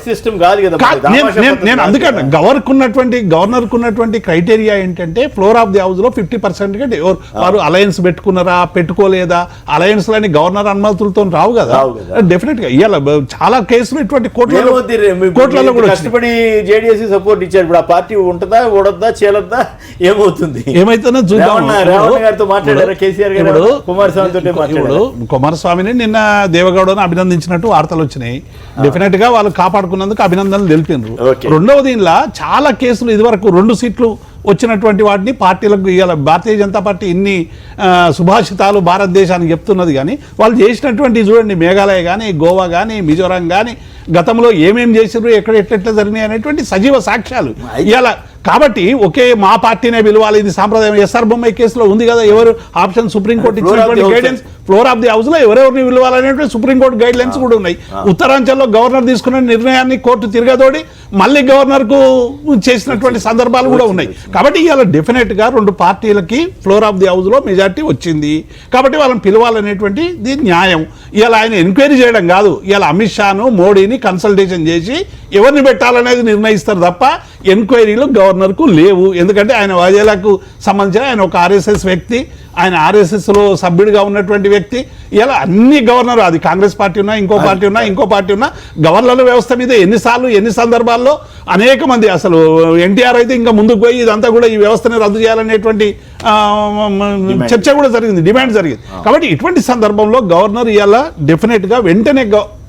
నేను అందుకని గవర్నర్ ఉన్నటువంటి క్రైటీరియా ఏంటంటే ఫ్లోర్ ఆఫ్ ది హౌస్ లో 50% కంటే వారు అలయన్స్ పెట్టుకున్నారా పెట్టుకోలేదా, అలయన్స్ లని గవర్నర్ అనుమతులతో రావు కదా. డెఫినెట్ గా ఇవాళ చాలా కేసులు ఇటువంటి కోట్లలో కూడా కష్టపడి జేడీఎస్ సపోర్ట్ ఇచ్చారు. ఇప్పుడు ఆ పార్టీ ఉంటుందా ఓడొద్దా చేలొద్దా ఏమవుతుంది? ఏమైతుందో చూద్దాం. గారితో మాట్లాడారా కేసీఆర్ గారు? ఇప్పుడు కుమారస్వామిని నిన్న దేవగౌడను అభినందించినట్టు వార్తలు వచ్చినాయి. డెఫినెట్ గా వాళ్ళు కాపాడుకున్నందుకు అభినందనలు తెలిపినారు. రెండవది, ఇలా చాలా కేసులు ఇదివరకు 2 సీట్లు వచ్చినటువంటి వాటిని పార్టీలకు ఇవాళ భారతీయ జనతా పార్టీ ఇన్ని సుభాషితాలు భారతదేశానికి చెప్తున్నది, కానీ వాళ్ళు చేసినటువంటి చూడండి, మేఘాలయ కానీ గోవా కానీ మిజోరాం కానీ గతంలో ఏమేం చేసారు, ఎట్లా జరిగినాయి అనేటువంటి సజీవ సాక్ష్యాలు ఇవాళ. కాబట్టి ఒకే మా పార్టీనే పిలవాలి, ఇది సాంప్రదాయం. ఎస్ఆర్ బొమ్మాయి కేసులో ఉంది కదా, ఎవరు ఆప్షన్ సుప్రీంకోర్టు ఇచ్చినటువంటి guidance floor of the house లో ఎవరెవరిని పిలవాలనేటువంటి సుప్రీంకోర్టు గైడ్ లైన్స్ కూడా ఉన్నాయి. ఉత్తరాంచల్లో గవర్నర్ తీసుకున్న నిర్ణయాన్ని కోర్టు తిరగదోడి మళ్ళీ గవర్నర్ కు చేసినటువంటి సందర్భాలు కూడా ఉన్నాయి. కాబట్టి ఇవాళ డెఫినెట్ గా 2 పార్టీలకి ఫ్లోర్ ఆఫ్ ది హౌస్ లో మెజార్టీ వచ్చింది. కాబట్టి వాళ్ళని పిలవాలనేటువంటి న్యాయం. ఇవాళ ఆయన ఎంక్వైరీ చేయడం కాదు, ఇవాళ అమిత్ షాను మోడీని కన్సల్టేషన్ చేసి ఎవరిని పెట్టాలనేది నిర్ణయిస్తారు తప్ప ఎంక్వైరీలు గవర్నర్ కు లేవు. ఎందుకంటే ఆయన వాజేలాకు సంబంధించిన ఆయన ఒక ఆర్ఎస్ఎస్ వ్యక్తి, ఆయన ఆర్ఎస్ఎస్ లో సభ్యుడిగా ఉన్నటువంటి వ్యక్తి. ఇలా అన్ని గవర్నర్, అది కాంగ్రెస్ పార్టీ ఉన్నా ఇంకో పార్టీ ఉన్నా గవర్నర్ల వ్యవస్థ మీద ఎన్నిసార్లు ఎన్ని సందర్భాల్లో అనేక మంది, అసలు ఎన్టీఆర్ అయితే ఇంకా ముందుకు పోయి ఇదంతా కూడా ఈ వ్యవస్థని రద్దు చేయాలనేటువంటి చర్చ కూడా జరిగింది, డిమాండ్ జరిగింది. కాబట్టి ఇటువంటి సందర్భంలో గవర్నర్ ఇవాళ డెఫినెట్ గా వెంటనే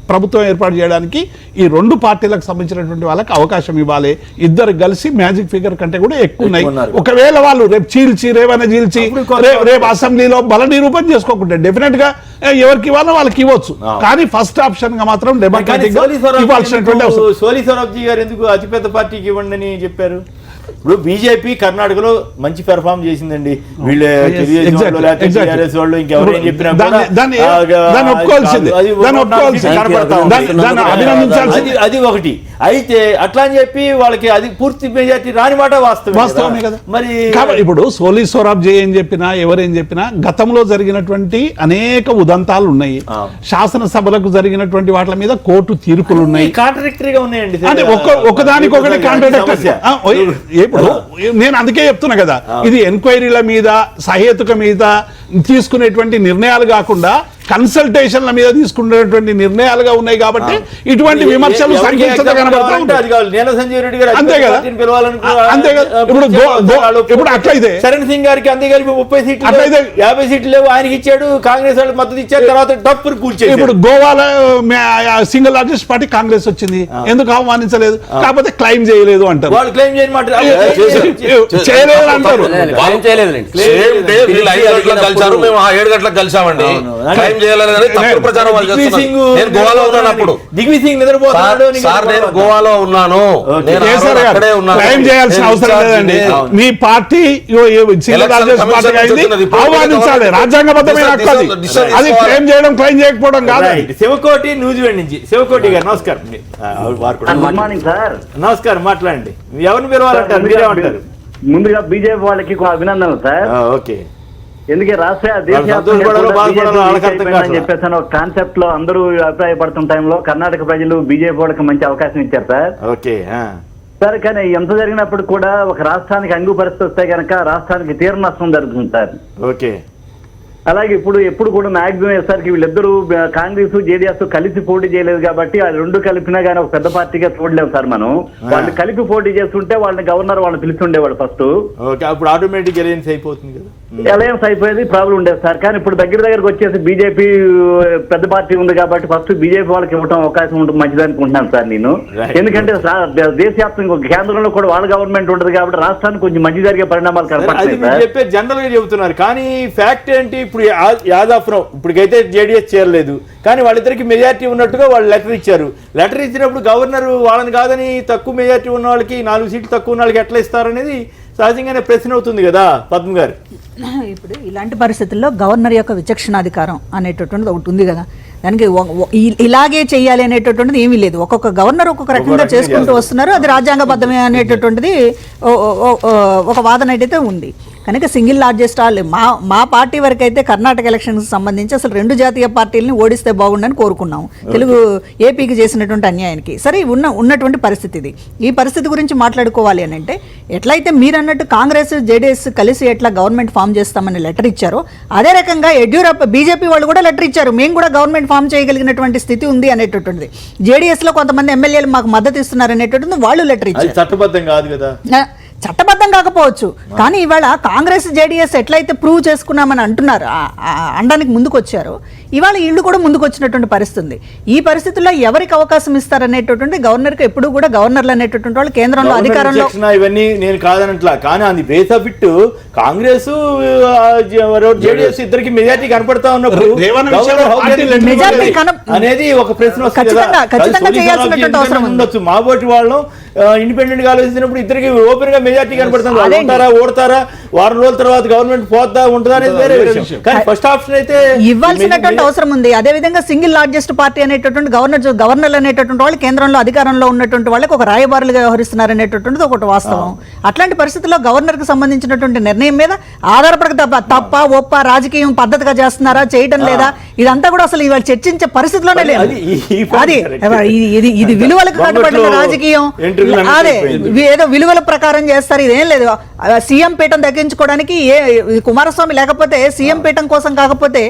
ప్రభుత్వం ఏర్పాటు చేయడానికి ఈ 2 పార్టీలకు సంబంధించినటువంటి వాళ్ళకి అవకాశం ఇవ్వాలి. ఇద్దరు కలిసి మ్యాజిక్ ఫిగర్ కంటే కూడా ఎక్కువ ఉన్నాయి. ఒకవేళ వాళ్ళు రేపు రేవైనా చీల్చి రేపు అసెంబ్లీలో బల నిరూపణ చేసుకోకుండా డెఫినెట్ గా ఎవరికి ఇవ్వాలో వాళ్ళకి ఇవ్వచ్చు. కానీ ఫస్ట్ ఆప్షన్ గా మాత్రం డెమోక్రాటిక్ ఇవ్వాల్సినటువంటి సోలి సోరాబ్జీ గారు ఎందుకు అతిపెద్ద పార్టీకి ఇవ్వండి అని చెప్పారు? ఇప్పుడు బీజేపీ కర్ణాటకలో మంచి పెర్ఫార్మ్ చేసిందండి. వీళ్ళు వాళ్ళు ఇంకెవరైనా చెప్పినా అది ఒకటి అయితే అట్లా అని చెప్పి వాళ్ళకి అది పూర్తి మెజార్టీ రాని మాట వాస్తవమే కదా. మరి ఇప్పుడు సోలి సోరాబ్జీ ఏం చెప్పినా ఎవరేం చెప్పినా గతంలో జరిగినటువంటి అనేక ఉదంతాలు ఉన్నాయి. శాసనసభలకు జరిగినటువంటి వాటి మీద కోర్టు తీర్పులు ఉన్నాయి. కాంట్రాడిక్టరీగా ఉన్నాయండి. అంటే ఒకదానికొకటి కాంట్రాడిక్టరీ. ఇప్పుడు నేను అందుకే చెప్తున్నా కదా, ఇది ఎంక్వైరీల మీద సహేతుక మీద తీసుకునేటువంటి నిర్ణయాలు కాకుండా కన్సల్టేషన్ల మీద తీసుకునేటువంటి నిర్ణయాలుగా ఉన్నాయి. కాబట్టి ఇటువంటి విమర్శలు సంఖ్యత కనబడతాయి. అంతే కదా. ఇప్పుడు అట్లయితే శరణ్ సింగ్ గారికి అంతే కలిపి 30 సీట్లు, అట్లయితే 50 సీట్లు లేవు, ఆయనకి ఇచ్చాడు, కాంగ్రెస్ వాళ్ళు మద్దతు ఇచ్చారు, తర్వాత డబ్బు కూల్చేది. ఇప్పుడు గోవాలో సింగిల్ లార్జెస్ట్ పార్టీ కాంగ్రెస్ వచ్చింది, ఎందుకు ఆహ్వానించలేదు? కాకపోతే క్లెయిమ్ చేయలేదు అంటారు. వాళ్ళు క్లెయిమ్ చేయమంటారు, చేయలేదు అంటారు. కలిసారు, మేము 7 గంటలకు కలిసామండి. క్లెయిమ్ ఏం చేయాలని తప్పుడు ప్రచారం వాళ్ళు చేస్తున్నారు. నేను గోవాలో ఉన్నాను అప్పుడు. దిగ్విసింగ్ నిద్రపోతున్నాడు. సార్ నేను గోవాలో ఉన్నాను, నేను అక్కడే ఉన్నాను. క్లెయిమ్ చేయాల్సిన అవసరం లేదండి. మీ పార్టీ ఆహ్వానించాలి, రాజ్యాంగబద్ధమైన హక్కు అది. అది క్లెయిమ్ చేయడం, క్లెయిమ్ చేయకపోవడం కాదు. శివకోటి న్యూజిలాండ్ నుంచి శివకోటి గారు నమస్కారం. Good morning sir. నమస్కారం, మాట్లాడండి. ఎవరిని పిలవాలంటారు, మీరేమంటారు? ముందుగా బీజేపీ వాళ్ళకి అభినందనలు సార్. ఓకే. ఎందుకే రాష్ట్ర చెప్పేసి ఒక కాన్సెప్ట్ లో అందరూ అభిప్రాయపడుతున్న టైంలో కర్ణాటక ప్రజలు బీజేపీ వాళ్ళకి మంచి అవకాశం ఇచ్చారు సార్. ఓకే సార్, కానీ ఎంత జరిగినప్పుడు కూడా ఒక రాష్ట్రానికి అంగు పరిస్థితి వస్తే కనుక రాష్ట్రానికి తీవ్ర నష్టం జరుగుతుందిసార్. ఓకే. అలాగే ఎప్పుడు కూడా మాక్సిమం ఎస్ఆర్కి వీళ్ళిద్దరూ కాంగ్రెస్ జేడీఎస్ కలిసి పోటీ చేయలేదు కాబట్టి ఆ రెండు కలిపినా కానీ ఒక పెద్ద పార్టీగా చూడలేము సార్ మనం. వాళ్ళు కలిపి పోటీ చేస్తుంటే వాళ్ళని గవర్నర్ వాళ్ళని పిలుస్తుండేవాడు ఫస్ట్. అప్పుడు ఆటోమేటిక్ అలయన్స్ అయిపోతుంది కదా. అలయన్స్ అయిపోయేది, ప్రాబ్లం ఉండేది సార్. కానీ ఇప్పుడు దగ్గరకు వచ్చేసి బీజేపీ పెద్ద పార్టీ ఉంది కాబట్టి ఫస్ట్ బీజేపీ వాళ్ళకి ఇవ్వడం అవకాశం ఉంటుంది, మంచిది అనుకుంటున్నాను సార్ నేను. ఎందుకంటే దేశవ్యాప్తంగా కేంద్రంలో కూడా వాళ్ళ గవర్నమెంట్ ఉంటుంది కాబట్టి రాష్ట్రానికి కొంచెం మంచి జరిగే పరిణామాలు కనపడతాయి. జనరల్ గా చెబుతున్నారు, కానీ ఫ్యాక్ట్ ఏంటి? ఇప్పుడు యాదాపురం ఇప్పటికైతే జేడీఎస్ చేరలేదు, కానీ వాళ్ళిద్దరికి మెజారిటీ ఉన్నట్టుగా వాళ్ళు లెటర్ ఇచ్చారు. లెటర్ ఇచ్చినప్పుడు గవర్నర్ వాళ్ళని కాదని తక్కువ మెజారిటీ ఉన్న వాళ్ళకి 4 సీట్లు తక్కువ ఉన్న వాళ్ళకి ఎట్లా ఇస్తారనేది సహజంగానే ప్రశ్న అవుతుంది కదా పద్మ గారు. ఇప్పుడు ఇలాంటి పరిస్థితుల్లో గవర్నర్ యొక్క విచక్షణాధికారం అనేటటువంటిది ఒకటి ఉంది కదా. దానికి ఇలాగే చేయాలి అనేటటువంటిది ఏమీ లేదు. ఒక్కొక్క గవర్నర్ ఒక్కొక్క రకంగా చేసుకుంటూ వస్తున్నారు. అది రాజ్యాంగబద్ధమే అనేటటువంటిది ఒక వాదన అయితే ఉంది. కనుక సింగిల్ లార్జెస్ట్ మా పార్టీ వరకు అయితే కర్ణాటక ఎలక్షన్కి సంబంధించి అసలు 2 జాతీయ పార్టీలని ఓడిస్తే బాగుండని కోరుకున్నాము, ఏపీకి చేసినటువంటి అన్యాయానికి. సరే, ఉన్నటువంటి పరిస్థితి ఇది. ఈ పరిస్థితి గురించి మాట్లాడుకోవాలి అని అంటే, ఎట్లయితే మీరు అన్నట్టు కాంగ్రెస్ జేడీఎస్ కలిసి ఎట్లా గవర్నమెంట్ ఫామ్ చేస్తామని లెటర్ ఇచ్చారో, అదే రకంగా బీజేపీ వాళ్ళు కూడా లెటర్ ఇచ్చారు, మేము కూడా గవర్నమెంట్ ఫామ్ చేయగలిగినటువంటి స్థితి ఉంది అనేటటువంటిది. జేడీఎస్లో కొంతమంది ఎమ్మెల్యేలు మాకు మద్దతు ఇస్తున్నారు అనేటటువంటిది వాళ్ళు లెటర్ ఇచ్చారు. చట్టబద్ధం కాదు కదా. చట్టబద్ధం కాకపోవచ్చు, కానీ ఇవాళ కాంగ్రెస్ జేడీఎస్ ఎట్లయితే ప్రూవ్ చేసుకున్నామని అంటున్నారు, అనడానికి ముందుకు వచ్చారో, ఇవాళ వీళ్ళు కూడా ముందుకు వచ్చినటువంటి పరిస్థితి ఉంది. ఈ పరిస్థితుల్లో ఎవరికి అవకాశం ఇస్తారనేటటువంటి గవర్నర్కి ఎప్పుడు కూడా గవర్నర్లు అనేటటువంటి వాళ్ళు కేంద్రంలో అధికారంలో ఇవన్నీ నేను కాదనట్లా, కానీ అది base of it Congress JDS ఇద్దరికి మెజారిటీ కనపడతా ఉన్నప్పుడు అనేది ఒక ప్రశ్న ఉండొచ్చు. మా బోటి వాళ్ళం ఇండిపెండెంట్ గా ఆలోచించినప్పుడు ఇద్దరికి ఓపెన్ గా మెజారిటీ కనపడుతుంది. ఉంటారా, ఓడతారా, వారం రోజుల తర్వాత గవర్నమెంట్ పోద్దా ఉంటుందా అనేది వేరే విషయం. కానీ ఫస్ట్ ఆప్షన్ అయితే ఇవ్వాల్సినటువంటి అవసరం ఉంది. అదే విధంగా సింగిల్ లార్జెస్ట్ పార్టీ అనేటటువంటి గవర్నర్లు అనేటటువంటి వాళ్ళు కేంద్రంలో అధికారంలో ఉన్నటువంటి వాళ్ళకి ఒక రాయబారులుగా వ్యవహరిస్తున్నారు అనేటటువంటిది ఒకటి వాస్తవం. అట్లాంటి పరిస్థితుల్లో గవర్నర్ కి సంబంధించినటువంటి నిర్ణయం మీద ఆధారపడక తప్ప ఒప్ప రాజకీయం పద్ధతిగా చేస్తున్నారా, చేయడం లేదా, ఇదంతా కూడా అసలు ఇవాళ చర్చించే పరిస్థితిలోనే లేదు. అది ఇది విలువలకు కట్టుబడిన రాజకీయం. అదే ఏదో విలువల ప్రకారం చేస్తారు, ఇదేం లేదు. సీఎం పీఠం దక్కించుకోవడానికి కుమారస్వామి లేకపోతే సీఎం పీఠం కోసం కాకపోతే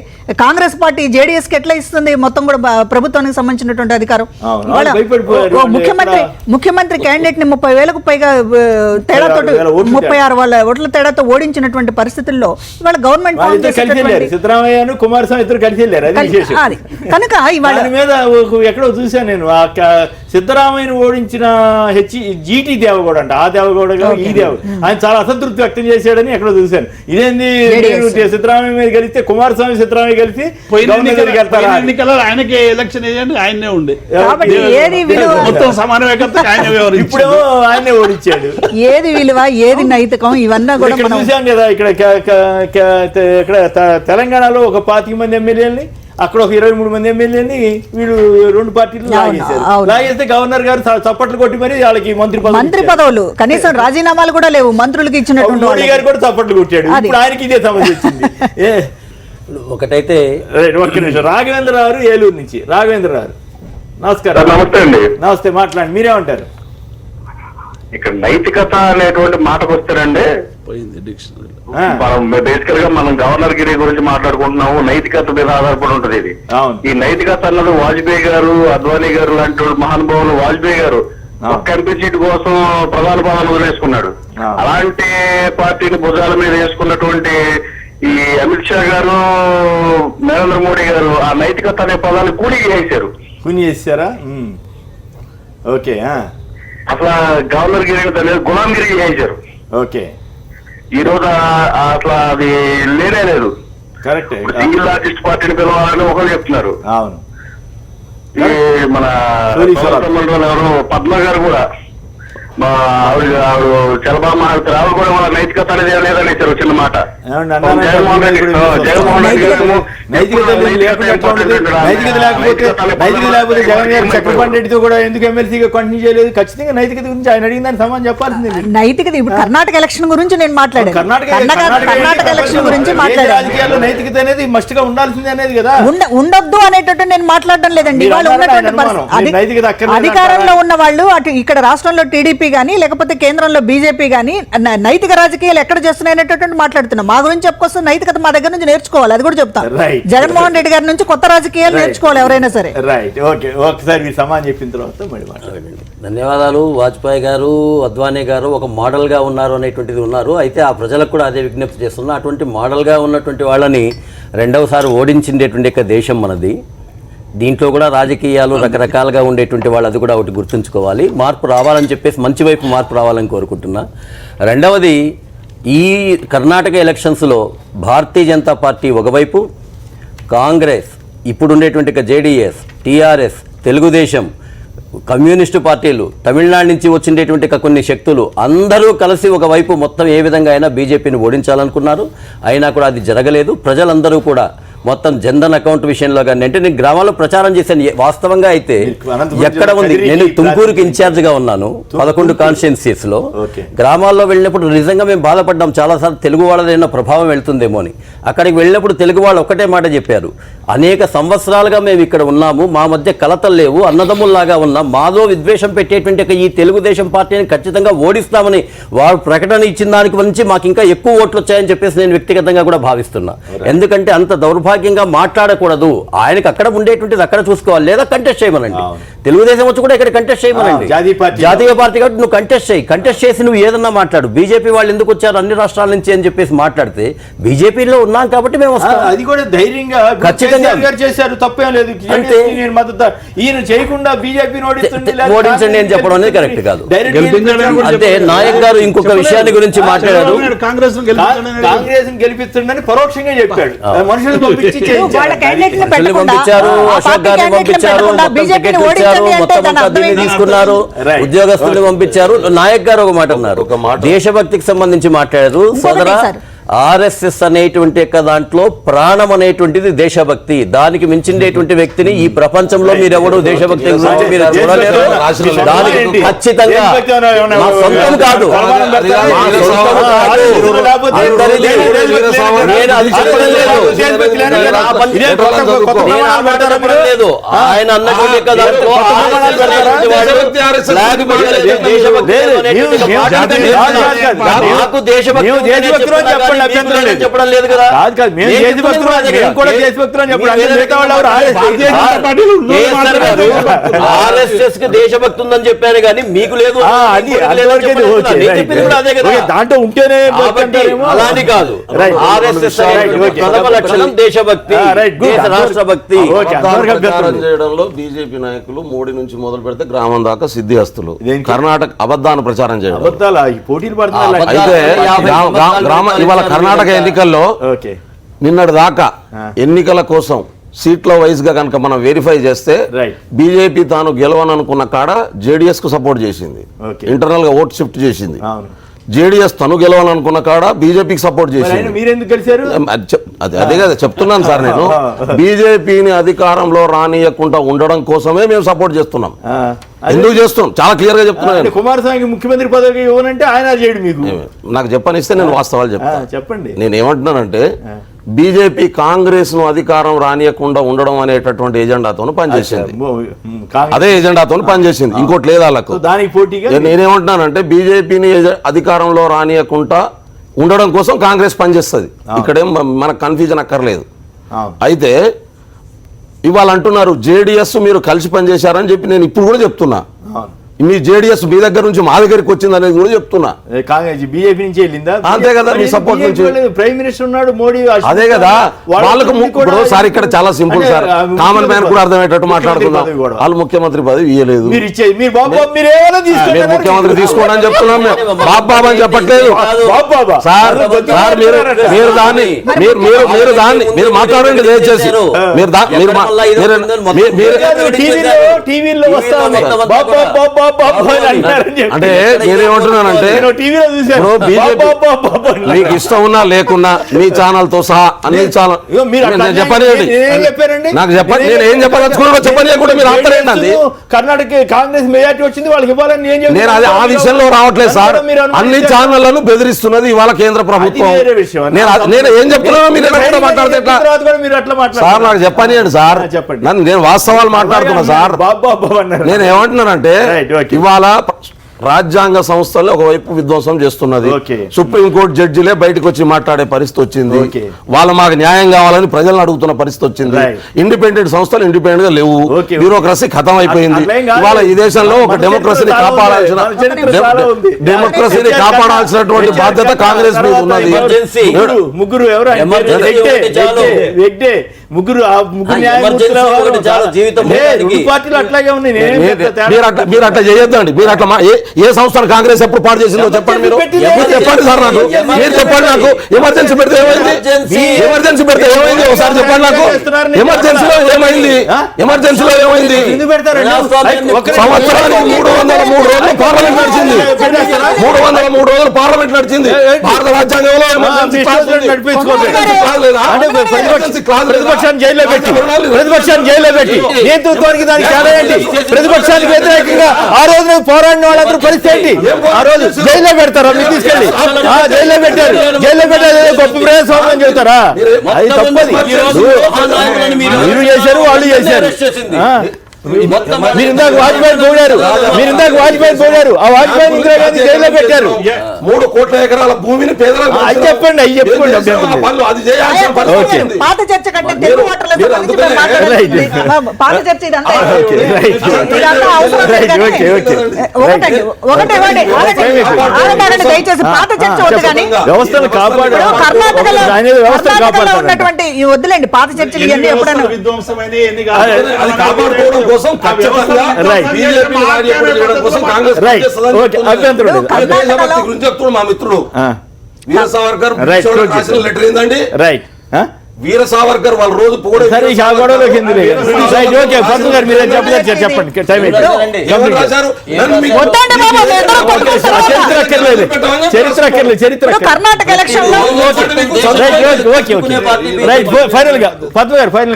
కాంగ్రెస్ పార్టీ జేడీఎస్ కి ఎట్లా ఇస్తుంది మొత్తం కూడా ప్రభుత్వానికి సంబంధించినటువంటి అధికారం? ముఖ్యమంత్రి క్యాండిడేట్ ని 30,000కు పైగా తేడాతో 36 వాళ్ళ ఓట్ల తేడాతో ఓడించినటువంటి పరిస్థితుల్లో ఇవాళ గవర్నమెంట్ సిద్ధరామయ్య కుమారస్వామి ఇద్దరు కలిసి వెళ్ళారు. కనుక ఇవాళ మీద ఎక్కడో చూశాను నేను, సిద్ధరామయ్యను ఓడించిన జీటీ దేవగౌడ అంట, ఆ దేవగౌడ ఈ దేవగౌడ ఆయన చాలా అసంతృప్తి వ్యక్తం చేశాడని ఎక్కడో చూశాను. ఇదేంది సిద్ధరామయ్య మీద కలిస్తే కుమారస్వామి సిద్ధరామయ్య కలిసి ఆయనకి ఎలక్షన్ ఏజెంట్ ఆయనే ఉండే, ఇప్పుడేమో ఆయనే ఓడించాడు. ఏది విలువ, ఏది నైతికం, ఇవన్నీ కూడా చూసాం కదా. ఇక్కడ తెలంగాణలో ఒక 25 మంది ఎమ్మెల్యేలని, అక్కడ ఒక 23 మంది ఎమ్మెల్యేని వీళ్ళు 2 పార్టీలు లాగేశారు. లాగేస్తే గవర్నర్ గారు చప్పట్లు కొట్టి మరి వాళ్ళకి మంత్రి పదవులు, కనీసం రాజీనామాలు కూడా లేవు మంత్రులకు ఇచ్చినటువంటి. మోడీ గారు కూడా చప్పట్లు కొట్టాడు. ఇప్పుడు ఆయనకి ఇదే సమస్య వచ్చింది. ఒకటైతే ఒక్క నిమిషం. రాఘవేంద్రరావు ఏలూరు నుంచి. రాఘవేంద్రరావు నమస్కారం. నమస్తే అండి. నమస్తే, మాట్లాడండి. మీరేమంటారు? ఇక్కడ నైతికత అనేటువంటి మాటకు వస్తారండి, మనం బేసికల్ గా మనం గవర్నర్ గిరి గురించి మాట్లాడుకుంటున్నాము. నైతికత మీద ఆధారపడి ఉంటది ఇది. ఈ నైతికత అన్నది వాజ్పేయి గారు, అద్వానీ గారు లాంటి మహానుభావులు, వాజ్పేయి గారు ఒక్క ఎంపీ సీటు కోసం ప్రధాన పదవులు వదిలేసుకున్నాడు. అలాంటి పార్టీని భుజాల మీద వేసుకున్నటువంటి ఈ అమిత్ షా గారు, నరేంద్ర మోడీ గారు ఆ నైతికత అనే పదాన్ని కూలి చేశారా? ఓకే. అసలు గవర్నర్ గిరి గులాంగిరి చేశారు. ఓకే. ఈ రోజు అట్లా అది లేనే లేదు. కరెక్ట్. సింగిల్ లార్జెస్ట్ పార్టీని పిలవాలని ఒకరు చెప్తున్నారు. అవును. ఈ మన ఎవరు పద్మ గారు కూడా మా ఆవిడ చలబామ్మ రావు కూడా మన నైతికత అనేది లేదని ఇచ్చారు చిన్న మాట. జగన్మోహన్ రెడ్డి నైతికత లేకపోతే జగన్ గారు చక్రపాణి రెడ్డితో కూడా ఎందుకు ఎమ్మెల్సీగా కంటిన్యూ చేయలేదు? ఖచ్చితంగా నైతికత గురించి ఆయన అడిగిన దానికి సమాధానం చెప్పాల్సింది. నైతికత ఇప్పుడు కర్ణాటక ఎలక్షన్ గురించి నేను మాట్లాడాను. కర్ణాటక ఎలక్షన్ గురించి మాట్లాడాను. రాజకీయాల్లో నైతికత అనేది మస్ట్ గా ఉండాల్సింది అనేది కదా, ఉండొద్దు అనేటట్టు నేను మాట్లాడడం లేదండి. వాళ్ళు అధికారంలో ఉన్న వాళ్ళు అటు ఇక్కడ రాష్ట్రంలో టీడీపీ గానీ లేకపోతే కేంద్రంలో బీజేపీ గానీ నైతిక రాజకీయాలు ఎక్కడ చేస్తున్నాయనేటటువంటి మాట్లాడుతున్నాం. మా గురించి చెప్పుకొస్తే నైతికత మా దగ్గర నుంచి నేర్చుకోవాలి, అది కూడా చెప్తాం. జగన్మోహన్ రెడ్డి గారి నుంచి కొత్త రాజకీయాలు నేర్చుకోవాలి ఎవరైనా సరే. Right, okay. ఒకసారి మీరు సమాధానం చెప్పిన తర్వాత మళ్ళీ మాట్లాడండి. ధన్యవాదాలు. వాజ్పేయి గారు, అద్వానీ గారు ఒక మోడల్గా ఉన్నారు అనేటువంటిది ఉన్నారు. అయితే ఆ ప్రజలకు కూడా అదే విజ్ఞప్తి చేస్తున్నా, అటువంటి మోడల్గా ఉన్నటువంటి వాళ్ళని రెండవసారి ఓడించిండేటువంటి దేశం మనది. దీంట్లో కూడా రాజకీయాలు రకరకాలుగా ఉండేటువంటి వాళ్ళు, అది కూడా ఒకటి గుర్తుంచుకోవాలి. మార్పు రావాలని చెప్పేసి మంచి వైపు మార్పు రావాలని కోరుకుంటున్నా. రెండవది, ఈ కర్ణాటక ఎలక్షన్స్లో భారతీయ జనతా పార్టీ ఒకవైపు, కాంగ్రెస్, ఇప్పుడు ఉండేటువంటి జేడీఎస్, టీఆర్ఎస్, తెలుగుదేశం, కమ్యూనిస్టు పార్టీలు, తమిళనాడు నుంచి వచ్చినటువంటి కొన్ని శక్తులు అందరూ కలిసి ఒకవైపు మొత్తం ఏ విధంగా అయినా బీజేపీని ఓడించాలనుకున్నారు. అయినా కూడా అది జరగలేదు. ప్రజలందరూ కూడా మొత్తం జన్ధన్ అకౌంట్ విషయంలో కానీ, అంటే నేను గ్రామాల్లో ప్రచారం చేశాను. వాస్తవంగా అయితే ఎక్కడ ఉంది, నేను తుమ్కూరుకి ఇన్ఛార్జ్గా ఉన్నాను 11 కాన్స్టిట్యున్సీస్లో. గ్రామాల్లో వెళ్ళినప్పుడు నిజంగా మేము బాధపడ్డాం, చాలాసార్లు తెలుగు వాళ్ళదైనా ప్రభావం వెళ్తుందేమో అని. అక్కడికి వెళ్ళినప్పుడు తెలుగు వాళ్ళు ఒక్కటే మాట చెప్పారు, అనేక సంవత్సరాలుగా మేము ఇక్కడ ఉన్నాము, మా మధ్య కలతలు లేవు, అన్నదమ్ముల్లాగా ఉన్నాం, మాలో విద్వేషం పెట్టేటువంటి ఈ తెలుగుదేశం పార్టీని ఖచ్చితంగా ఓడిస్తామని వారు ప్రకటన ఇచ్చిన దానికి నుంచి మాకు ఇంకా ఎక్కువ ఓట్లు వచ్చాయని చెప్పేసి నేను వ్యక్తిగతంగా కూడా భావిస్తున్నా. ఎందుకంటే అంత దౌర్భాగ్యంగా మాట్లాడకూడదు. ఆయనకు అక్కడ ఉండేటువంటిది అక్కడ చూసుకోవాలి, లేదా కంటెస్ట్ చేయమనండి. తెలుగుదేశం వచ్చి కూడా ఇక్కడ కంటెస్ట్ చేయమనండి. జాతీయ పార్టీ కాబట్టి నువ్వు కంటెస్ట్ చేసి నువ్వు ఏదన్నా మాట్లాడు. బీజేపీ వాళ్ళు ఎందుకు వచ్చారు అన్ని రాష్ట్రాల నుంచి అని చెప్పేసి మాట్లాడితే, బీజేపీలో ఉన్నాం కాబట్టి మేము వస్తాం. అది కూడా ధైర్యంగా ఖచ్చితంగా చేశారు, తప్పేం లేదు. ఈయన చేయకుండా బీజేపీ ఓడించండి అని చెప్పడం అనేది కరెక్ట్ కాదు. అంటే నాయక్ గారు ఇంకొక విషయాన్ని గురించి మాట్లాడారు, కాంగ్రెస్ గెలిపిస్తుండని పరోక్షంగా చెప్పాడు. మనుషులు పంపించారు, అశోక్ గారిని పంపించారు, మొత్తం దీన్ని తీసుకున్నారు, ఉద్యోగస్తుల్ని పంపించారు. నాయక్ గారు ఒక మాట అన్నారు, దేశభక్తికి సంబంధించి మాట్లాడారు. సోదరా, ఆర్ఎస్ఎస్ అనేటువంటి దాంట్లో ప్రాణం అనేటువంటిది దేశభక్తి. దానికి మించినటువంటి వ్యక్తిని ఈ ప్రపంచంలో మీరెవడూ దేశభక్తి గురించి మీరు చూడలేరు. దానికి ఖచ్చితంగా మా సొంతం కాదు, నేను అది చెప్పడం లేదు. ఆయన అన్నటువంటి దాంట్లో నాకు దేశభక్తి చెప్పడం లేదు కదా. ఆర్ఎస్ఎస్ కి దేశభక్తి ఉందని చెప్పాను కానీ మీకు లేదు. దాంట్లో ఉంటేనే అలాని కాదు. ఆర్ఎస్ఎస్ ప్రథమ లక్షణం దేశభక్తి, రాష్ట్రభక్తి. చేయడంలో బీజేపీ నాయకులు మోడీ నుంచి మొదలు పెడితే గ్రామం దాకా సిద్ధిహస్తులు. కర్ణాటక అబద్ధాన్ని ప్రచారం చేయడం. అయితే ఇవాళ కర్ణాటక ఎన్నికల్లో నిన్నటి దాకా ఎన్నికల కోసం సీట్ల వైజ్ గా కనుక మనం వెరిఫై చేస్తే బీజేపీ తాను గెలవననుకున్న కాడ జేడీఎస్ కు సపోర్ట్ చేసింది, ఇంటర్నల్ గా ఓట్ షిఫ్ట్ చేసింది. జేడీఎస్ తను గెలవాలనుకున్న కాడ బీజేపీకి సపోర్ట్ చేసింది. అదే కదా చెప్తున్నాను సార్, నేను బీజేపీని అధికారంలో రానియకుండా ఉండడం కోసమే మేము సపోర్ట్ చేస్తున్నాం. ఎందుకు చేస్తున్నాం చాలా క్లియర్ గా చెప్తున్నాను. కుమారస్వామికి ముఖ్యమంత్రి పదవి ఇవ్వనంటే ఆయన చేయడు. మీకు నాకు చెప్పనిస్తే నేను వాస్తవాలు చెప్తాను. చెప్పండి. నేను ఏమంటున్నానంటే బీజేపీ కాంగ్రెస్ ను అధికారం రానియకుండా ఉండడం అనేటటువంటి ఎజెండాతో పనిచేసింది. అదే ఎజెండాతో పనిచేసింది, ఇంకోటి లేదు వాళ్ళకు. నేనేమంటున్నానంటే బీజేపీని అధికారంలో రానియకుండా ఉండడం కోసం కాంగ్రెస్ పనిచేస్తుంది. ఇక్కడేం మనకు కన్ఫ్యూజన్ అక్కర్లేదు. అయితే ఇవాళ అంటున్నారు జేడీఎస్ మీరు కలిసి పనిచేశారని చెప్పి నేను ఇప్పుడు కూడా చెప్తున్నా. మీ జేడీఎస్ మీ దగ్గర నుంచి మా దగ్గరికి వచ్చింది అనేది కూడా చెప్తున్నా. కాంగ్రెస్ బీజేపీ నుంచి వెళ్ళిందా? అంతే కదా, మీ సపోర్ట్ నుంచి. ప్రైమ్ మినిస్టర్ ఉన్నాడు మోడీ, అదే కదా వాళ్ళకు ఇప్పుడు సార్ ఇక్కడ చాలా సింపుల్ సార్, కామన్ మ్యాన్ కూడా అర్థమయ్యేటట్టు మాట్లాడుతున్నాం. వాళ్ళు ముఖ్యమంత్రి పదవి ఇవ్వలేదు, మీరు ముఖ్యమంత్రి తీసుకోండి అని చెప్తున్నాం. బాబు అని చెప్పట్లేదు సార్. సార్ మీరు దాన్ని మీరు మాట్లాడండి దయచేసి. అంటే నేనేమంటున్నానంటే మీకు ఇష్టం ఉన్నా లేకున్నా మీ ఛానల్ తో సహా అన్ని ఛానల్ చెప్పండి, నాకు చెప్పండి, నేను ఏం చెప్పదలుచుకున్నా చెప్పని కూడా మీరు ఆపరేయండి. కర్ణాటక కాంగ్రెస్ మెజార్టీ వచ్చింది, వాళ్ళకి ఇవ్వాలని నేను అది ఆ విషయంలో రావట్లేదు సార్. అన్ని ఛానళ్లను బెదిరిస్తున్నది ఇవాళ కేంద్ర ప్రభుత్వం. నేను ఏం చెప్తున్నానో మీరు మాట్లాడితే సార్ నాకు చెప్పనియండి సార్. నేను వాస్తవాలు మాట్లాడుతున్నా సార్. నేను ఏమంటున్నానంటే ఇవాళ రాజ్యాంగ సంస్థలు ఒకవైపు విధ్వంసం చేస్తున్నది, సుప్రీంకోర్టు జడ్జిలే బయటకు వచ్చి మాట్లాడే పరిస్థితి వచ్చింది, వాళ్ళ మాకు న్యాయం కావాలని ప్రజలను అడుగుతున్న పరిస్థితి వచ్చింది. ఇండిపెండెంట్ సంస్థలు ఇండిపెండెంట్ గా లేవు, బ్యూరోక్రసీ ఖతం అయిపోయింది. ఇవాళ ఈ దేశంలో ఒక డెమోక్రసీని కాపాడాల్సినటువంటి బాధ్యత కాంగ్రెస్ మీద ఉన్నది. ముగ్గురు పార్టీలు అట్లాగే ఉన్నాయి. మీరు అట్లా చేయొద్దండి. మీరు అట్లా ఏ సంస్థను కాంగ్రెస్ ఎప్పుడు పాటు చేసిందో చెప్పండి. మీరు చెప్పండి సార్, నాకు మీరు చెప్పండి. నాకు ఎమర్జెన్సీ పెడితే ఏమైంది? ఎమర్జెన్సీ పెడితే ఏమైంది ఒకసారి చెప్పండి నాకు. ఎమర్జెన్సీలో ఏమైంది? ఎమర్జెన్సీలో ఏమైంది? సంవత్సరానికి 303 రోజులు పార్లమెంట్ నడిచింది. 303 రోజులు పార్లమెంట్ నడిచింది. భారత రాజ్యాంగంలో ప్రతిపక్షాన్ని జైల్లో పెట్టి నేతృత్వానికి దానికి ఏంటి? ప్రతిపక్షానికి వ్యతిరేకంగా ఆ రోజు పోరాడిన వాళ్ళందరూ పరిస్థితి ఏంటి? ఆ రోజు జైల్లో పెడతారా? మీరు తీసుకెళ్ళి జైల్లో పెట్టారు. గొప్ప ప్రజాస్వామ్యం చెబుతారా? అది తప్పది. మీరు చేశారు, వాళ్ళు చేశారు. మీరు ఇందాక వాజ్పేయి పోయారు. ఆ వాజ్పేయి ఇందిరాగాంధీ జైల్లో పెట్టారు. 3 కోట్ల ఎకరాల భూమిని పేదలకు అది చెప్పండి, అవి చెప్పుకోండి. పాత చర్చ కంటే తెలుగు ఓటర్ల గురించి మేము మాట్లాడాలి. పాత చర్చ ఇదంతా దయచేసి పాత చర్చ వద్దు. కానీ వ్యవస్థను కర్ణాటకలో ఉన్నటువంటి వద్దులేండి పాత చర్చలు ఇవన్నీ ఎప్పుడైనా కాపాడుకోవడం కోసం మా మిత్రుడు వీర సావర్కర్ లెటర్ ఏందండి? వీర సావర్కర్ వాళ్ళ రోజు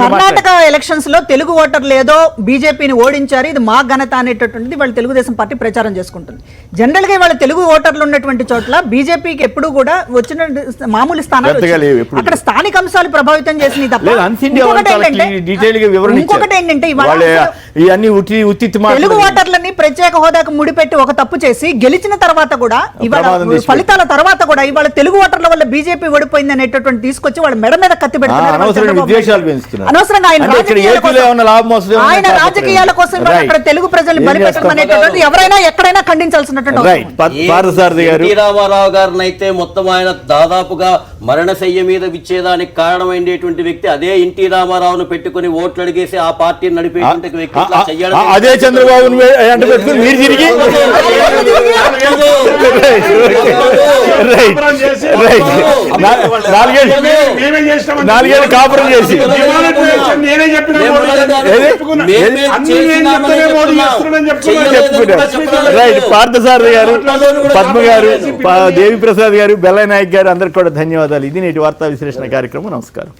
కర్ణాటక ఎలక్షన్స్ లో తెలుగు ఓటర్లు ఏదో బీజేపీని ఓడించారు, ఇది మా ఘనత అనేటటువంటిది వాళ్ళు తెలుగుదేశం పార్టీ ప్రచారం చేసుకుంటుంది. జనరల్ గా వాళ్ళ తెలుగు ఓటర్లు ఉన్నటువంటి చోట్ల బీజేపీకి ఎప్పుడు కూడా వచ్చిన మామూలు స్థానాలు అక్కడ స్థానిక అంశాలు ప్రభావితం చేసింది తప్ప ఇంకొకటి ఏంటంటే తెలుగు ఓటర్లని ప్రత్యేక హోదాకు ముడిపెట్టి ఒక తప్పు చేసి గెలిచిన తర్వాత కూడా ఇవాళ ఫలితాల తర్వాత కూడా ఇవాళ తెలుగు ఓటర్ల వల్ల బీజేపీ ఓడిపోయింది అనేటటువంటి తీసుకొచ్చి వాళ్ళ మెడ మీద కత్తి పెడుతున్నారు. అనవసరంగా ఆయన రాజకీయాల కోసం అక్కడ తెలుగు ప్రజలు బలిపెట్టడం అనేటటువంటి ఎవరైనా ఎక్కడైనా ఖండించాల్సినటువంటి రామారావు గారిని అయితే మొత్తం ఆయన దాదాపుగా మరణశయ్య మీద విచ్చేదానికి కారణమైనటువంటి వ్యక్తి అదే ఎన్టీ రామారావును పెట్టుకుని ఓట్లు అడిగేసి ఆ పార్టీని నడిపేటువంటి వ్యక్తి అదే చంద్రబాబు మీరు తిరిగి నాలుగేళ్ళు కాపురం చేసి రైట్. పార్థసారథి గారు, పద్మ గారు, దేవి ప్రసాద్ గారు, బెల్లయ్య నాయక్ గారు అందరికి కూడా ధన్యవాదాలు. ఇది నేటి వార్తా విశ్లేషణ కార్యక్రమం. నమస్కారం.